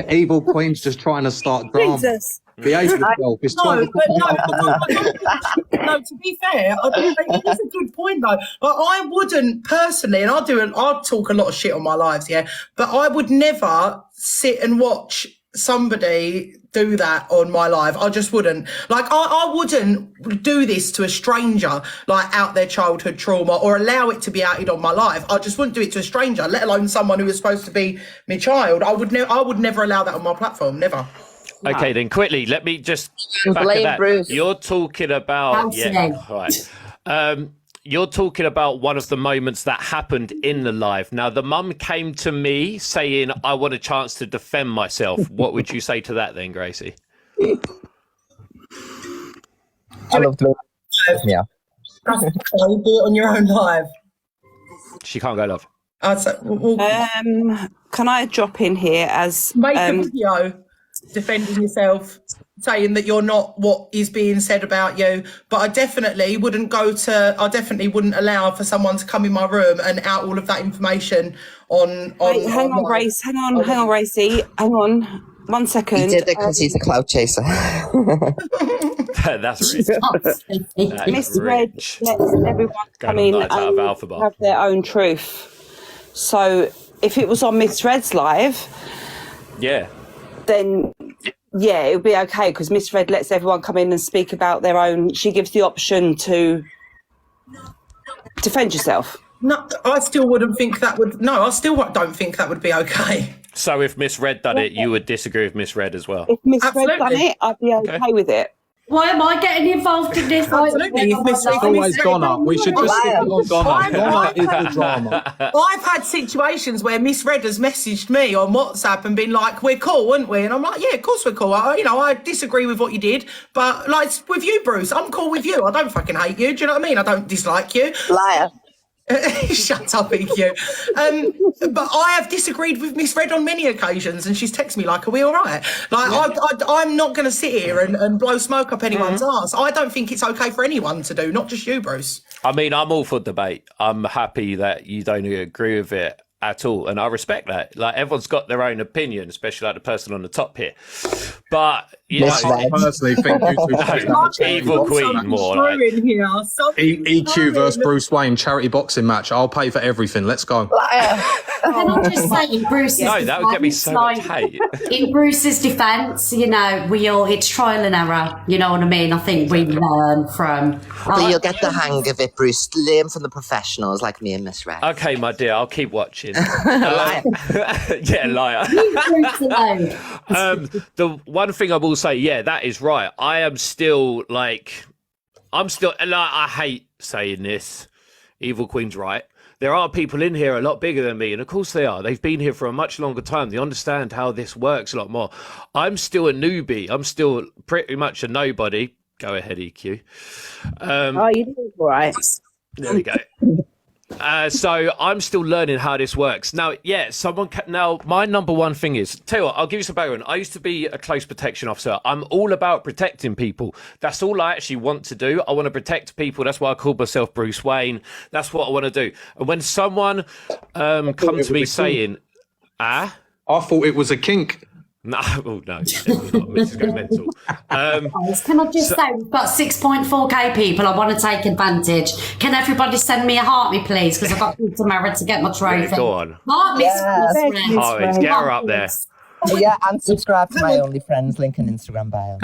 Evil Queen's just trying to start drama. Jesus. Behave yourself. It's 12 No, to be fair, it is a good point though. But I wouldn't personally, and I'd talk a lot of shit on my lives, yeah. But I would never sit and watch somebody do that on my live. I just wouldn't. Like, I wouldn't do this to a stranger, like out their childhood trauma, or allow it to be outed on my live. I just wouldn't do it to a stranger, let alone someone who was supposed to be my child. I would never allow that on my platform. Never. Okay, then quickly, let me just back Blame that. Bruce. You're talking about right. You're talking about one of the moments that happened in the live. Now, the mum came to me saying, "I want a chance to defend myself." What would you say to that, then, Gracie? I love the yeah. Do it on your own live. She can't go, love. Can I drop in here as Make a video defending yourself, saying that you're not what is being said about you. But I definitely wouldn't allow for someone to come in my room and out all of that information on. Wait, hang on, Grace. Hang on, Gracie. Hang on. 1 second. He did it because he's a cloud chaser. That's rich. Miss Red lets everyone come in and have their own truth. So if it was on Miss Red's live, then yeah, it would be okay because Miss Red lets everyone come in and speak about their own. She gives the option to defend yourself. No, I still wouldn't think that would. No, I still don't think that would be okay. So if Miss Red done it, you would disagree with Miss Red as well? If Miss Red done it, I'd be okay with it. Why am I getting involved in this? Absolutely. It's always Donna. We should just stick it on Donna. Donna is the drama. I've had situations where Miss Red has messaged me on WhatsApp and been like, "We're cool, aren't we?" And I'm like, "Yeah, of course we're cool. I disagree with what you did, but like with you, Bruce, I'm cool with you. I don't fucking hate you. Do you know what I mean? I don't dislike you." Liar. Shut up, EQ. But I have disagreed with Miss Red on many occasions, and she's texted me like, "Are we all right?" Like, I'm not going to sit here and blow smoke up anyone's arse. I don't think it's okay for anyone to do, not just you, Bruce. I mean, I'm all for debate. I'm happy that you don't agree with it at all, and I respect that. Like, everyone's got their own opinion, especially like the person on the top here. But you know, I personally think you two Evil Queen more. Like. EQ versus Bruce Wayne charity boxing match. I'll pay for everything. Let's go. Can I just say, in Bruce's No, that would get me so much hate. In Bruce's defence, it's trial and error. You know what I mean? I think we learn from. But you'll get the hang of it, Bruce. Learn from the professionals like me and Miss Red. Okay, my dear, I'll keep watching. Liar. Yeah, liar. The one thing I will say, that is right. I hate saying this. Evil Queen's right. There are people in here a lot bigger than me, and of course they are. They've been here for a much longer time. They understand how this works a lot more. I'm still a newbie. I'm still pretty much a nobody. Go ahead, EQ. You did it all right. There we go. So I'm still learning how this works. Now, now my number one thing is, tell you what, I'll give you some background. I used to be a close protection officer. I'm all about protecting people. That's all I actually want to do. I want to protect people. That's why I call myself Bruce Wayne. That's what I want to do. And when someone comes to me saying, I thought it was a kink. No, definitely not. Mrs. Go mental. Can I just say, we've got 6.4k people. I want to take advantage. Can everybody send me a heart me, please? Because I've got to tomorrow to get my trophy. Yeah, go on. Heart me, Heart, get her up there. Yeah, and subscribe to my OnlyFriends link in Instagram bio.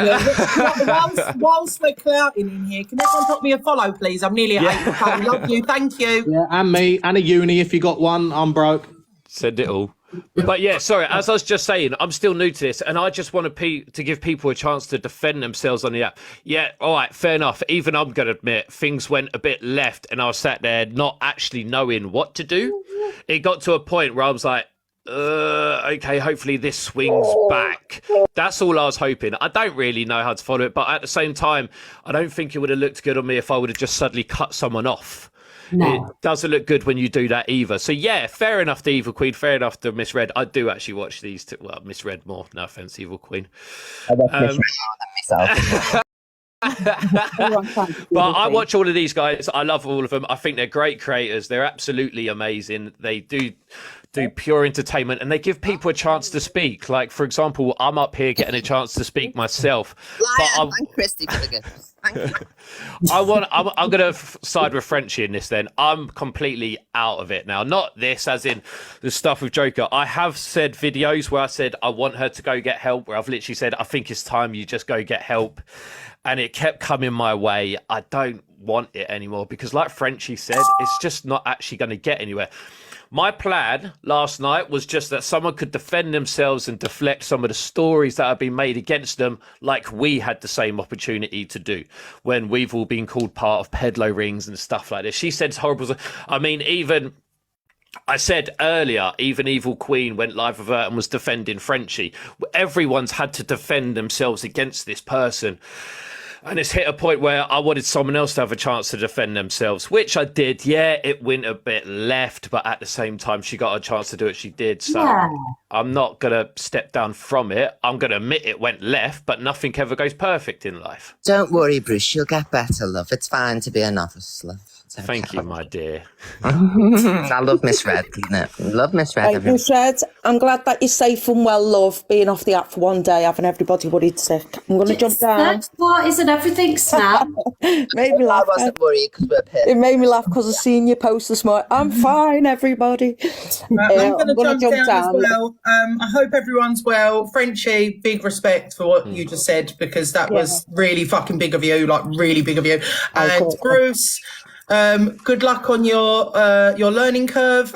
Whilst we're clouting in here, can everyone put me a follow, please? I'm nearly at 8k. Love you, thank you. Yeah, and me, and a uni if you got one. I'm broke. Send it all. But yeah, sorry, as I was just saying, I'm still new to this, and I just want to give people a chance to defend themselves on the app. Yeah, all right, fair enough. Even I'm going to admit, things went a bit left, and I was sat there not actually knowing what to do. It got to a point where I was like, okay, hopefully this swings back. That's all I was hoping. I don't really know how to follow it, but at the same time, I don't think it would have looked good on me if I would have just suddenly cut someone off. No. It doesn't look good when you do that either. So yeah, fair enough to Evil Queen, fair enough to Miss Red. I do actually watch these two. Well, Miss Red more, no offense, Evil Queen. I watch Miss Red more than myself. But I watch all of these guys. I love all of them. I think they're great creators. They're absolutely amazing. They do pure entertainment, and they give people a chance to speak. Like, for example, I'm up here getting a chance to speak myself. Thank Christy for the gifts. Thank you. I'm going to side with Frenchie in this then. I'm completely out of it now. Not this, as in the stuff with Joker. I have said videos where I said I want her to go get help, where I've literally said, I think it's time you just go get help. And it kept coming my way. I don't want it anymore because, like Frenchie said, it's just not actually going to get anywhere. My plan last night was just that someone could defend themselves and deflect some of the stories that have been made against them, like we had the same opportunity to do when we've all been called part of peddler rings and stuff like this. She said horrible. I mean, even I said earlier, even Evil Queen went live with her and was defending Frenchie. Everyone's had to defend themselves against this person. And it's hit a point where I wanted someone else to have a chance to defend themselves, which I did. Yeah, it went a bit left, but at the same time, she got a chance to do it. She did. So yeah. I'm not going to step down from it. I'm going to admit it went left, but nothing ever goes perfect in life. Don't worry, Bruce. You'll get better, love. It's fine to be a novice, love. Okay. Thank you, my dear. I love Miss Red. No, love Miss Red. Right, Miss Red, I'm glad that you're safe and well, love, being off the app for one day, having everybody worried sick. I'm going to jump down. What? Isn't everything snap? Made me laugh. I wasn't worried because we're pissed. It made me laugh because I seen your post this morning. I'm fine, everybody. I'm going to jump down as well. I hope everyone's well. Frenchie, big respect for what you just said because that was really fucking big of you, like really big of you. And Bruce, good luck on your learning curve.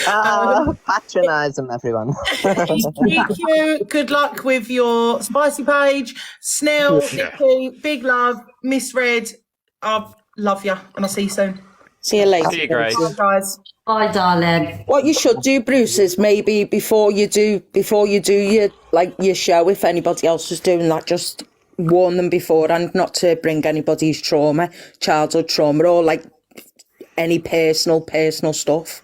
Patronise them, everyone. EQ, good luck with your spicy page. Snell, Nikki, big love. Miss Red, I love you, and I'll see you soon. See you later. See you, Grace. Bye, guys. Bye, darling. What you should do, Bruce, is maybe before you do your show, if anybody else is doing that, just warn them beforehand not to bring anybody's childhood trauma, or like any personal stuff.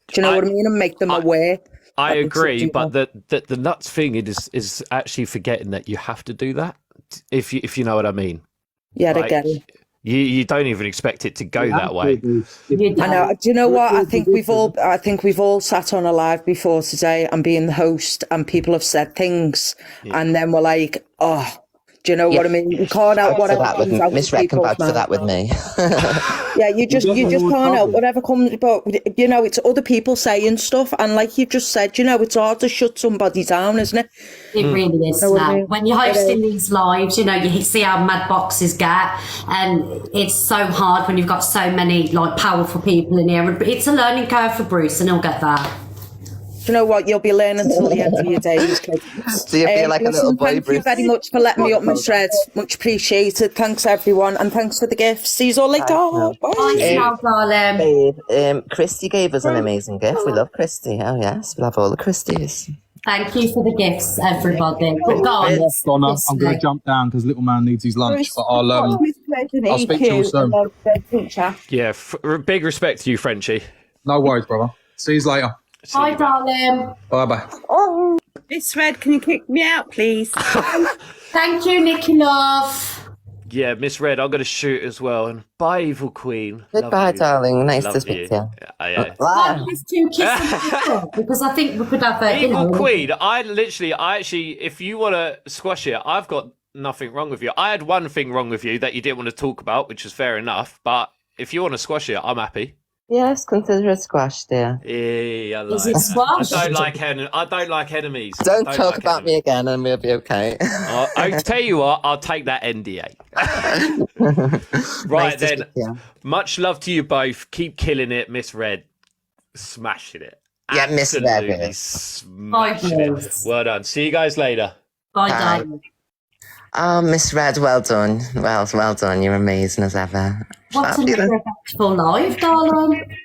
Do you know what I mean? And make them aware. I agree, but the nuts thing is actually forgetting that you have to do that. If you know what I mean. Yeah, I get it. You don't even expect it to go that way. I know. Do you know what? I think we've all sat on a live before today and being the host, and people have said things, and then we're like, oh. Do you know what I mean? You can't help whatever comes out. Miss Red can vouch for that with me. Yeah, you just can't help whatever comes. But you know, it's other people saying stuff, and like you just said, you know, it's hard to shut somebody down, isn't it? It really is. When you're hosting these lives, you know, you see how mad boxes get, and it's so hard when you've got so many like powerful people in here. It's a learning curve for Bruce, and he'll get that. Do you know what? You'll be learning till the end of your days. Do you feel like a little boy, thank Bruce? you very much for letting me up, Miss Red. Much appreciated. Thanks, everyone, and thanks for the gifts. See you all later. Bye, darling. Babe, Christy gave us an amazing gift. We love Christy. Oh, yes. We'll have all the Christies. Thank you for the gifts, everybody. But Donna, I'm going to jump down because little man needs his lunch, but I'll speak to you soon. Yeah, big respect to you, Frenchie. No worries, brother. See you later. Bye, darling. Bye-bye. Oh, Miss Red, can you kick me out, please? Thank you, Nikki love. Yeah, Miss Red, I'm going to shoot as well. And bye, Evil Queen. Goodbye, darling. Nice to speak to you. Because I think we could have a Evil Queen. I actually, if you want to squash it, I've got nothing wrong with you. I had one thing wrong with you that you didn't want to talk about, which is fair enough. But if you want to squash it, I'm happy. Yes, consider it squash, dear. Yeah, Is it squash? I don't like enemies. Don't talk about me again and we'll be okay. I'll tell you what, I'll take that NDA. Right then, much love to you both. Keep killing it, Miss Red. Smashing it. Yeah, Miss Red. Absolutely smashing it. Well done. See you guys later. Bye, darling. Oh, Miss Red, well done. Well done. You're amazing as ever. What's Fabulous. another eventful life, darling?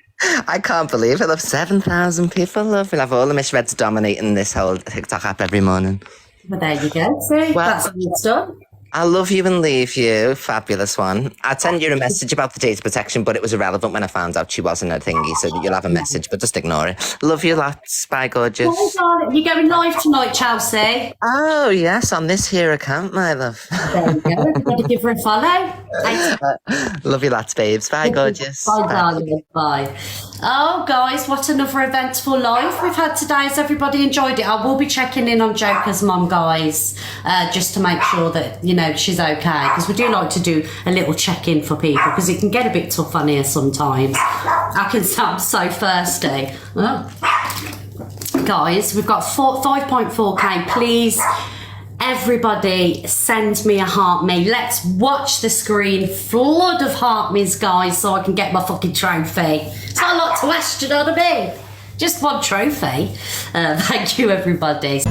I can't believe it. Love 7,000 people. Love. We'll have all the Miss Reds dominating this whole TikTok app every morning. Well, there you go. See, that's good stuff. I'll love you and leave you. Fabulous one. I'd send you a message about the data protection, but it was irrelevant when I found out she wasn't a thingy, so you'll have a message, but just ignore it. Love you lots. Bye, gorgeous. Bye, darling. You're going live tonight, Chelsea. Oh, yes, on this here account, my love. There you go. You've got to give her a follow. Love you lots, babes. Bye, gorgeous. Bye, darling. Bye. Oh, guys, what another eventful life we've had today. Has everybody enjoyed it? I will be checking in on Joker's mum, guys, just to make sure that, you know, she's okay. Because we do like to do a little check-in for people because it can get a bit tough on here sometimes. I can sound so thirsty. Oh. Guys, we've got 5.4k. Please, everybody, send me a heart me. Let's watch the screen. Flood of heart me's, guys, so I can get my fucking trophy. It's not a lot to ask, you know what I mean? Just one trophy. Thank you, everybody.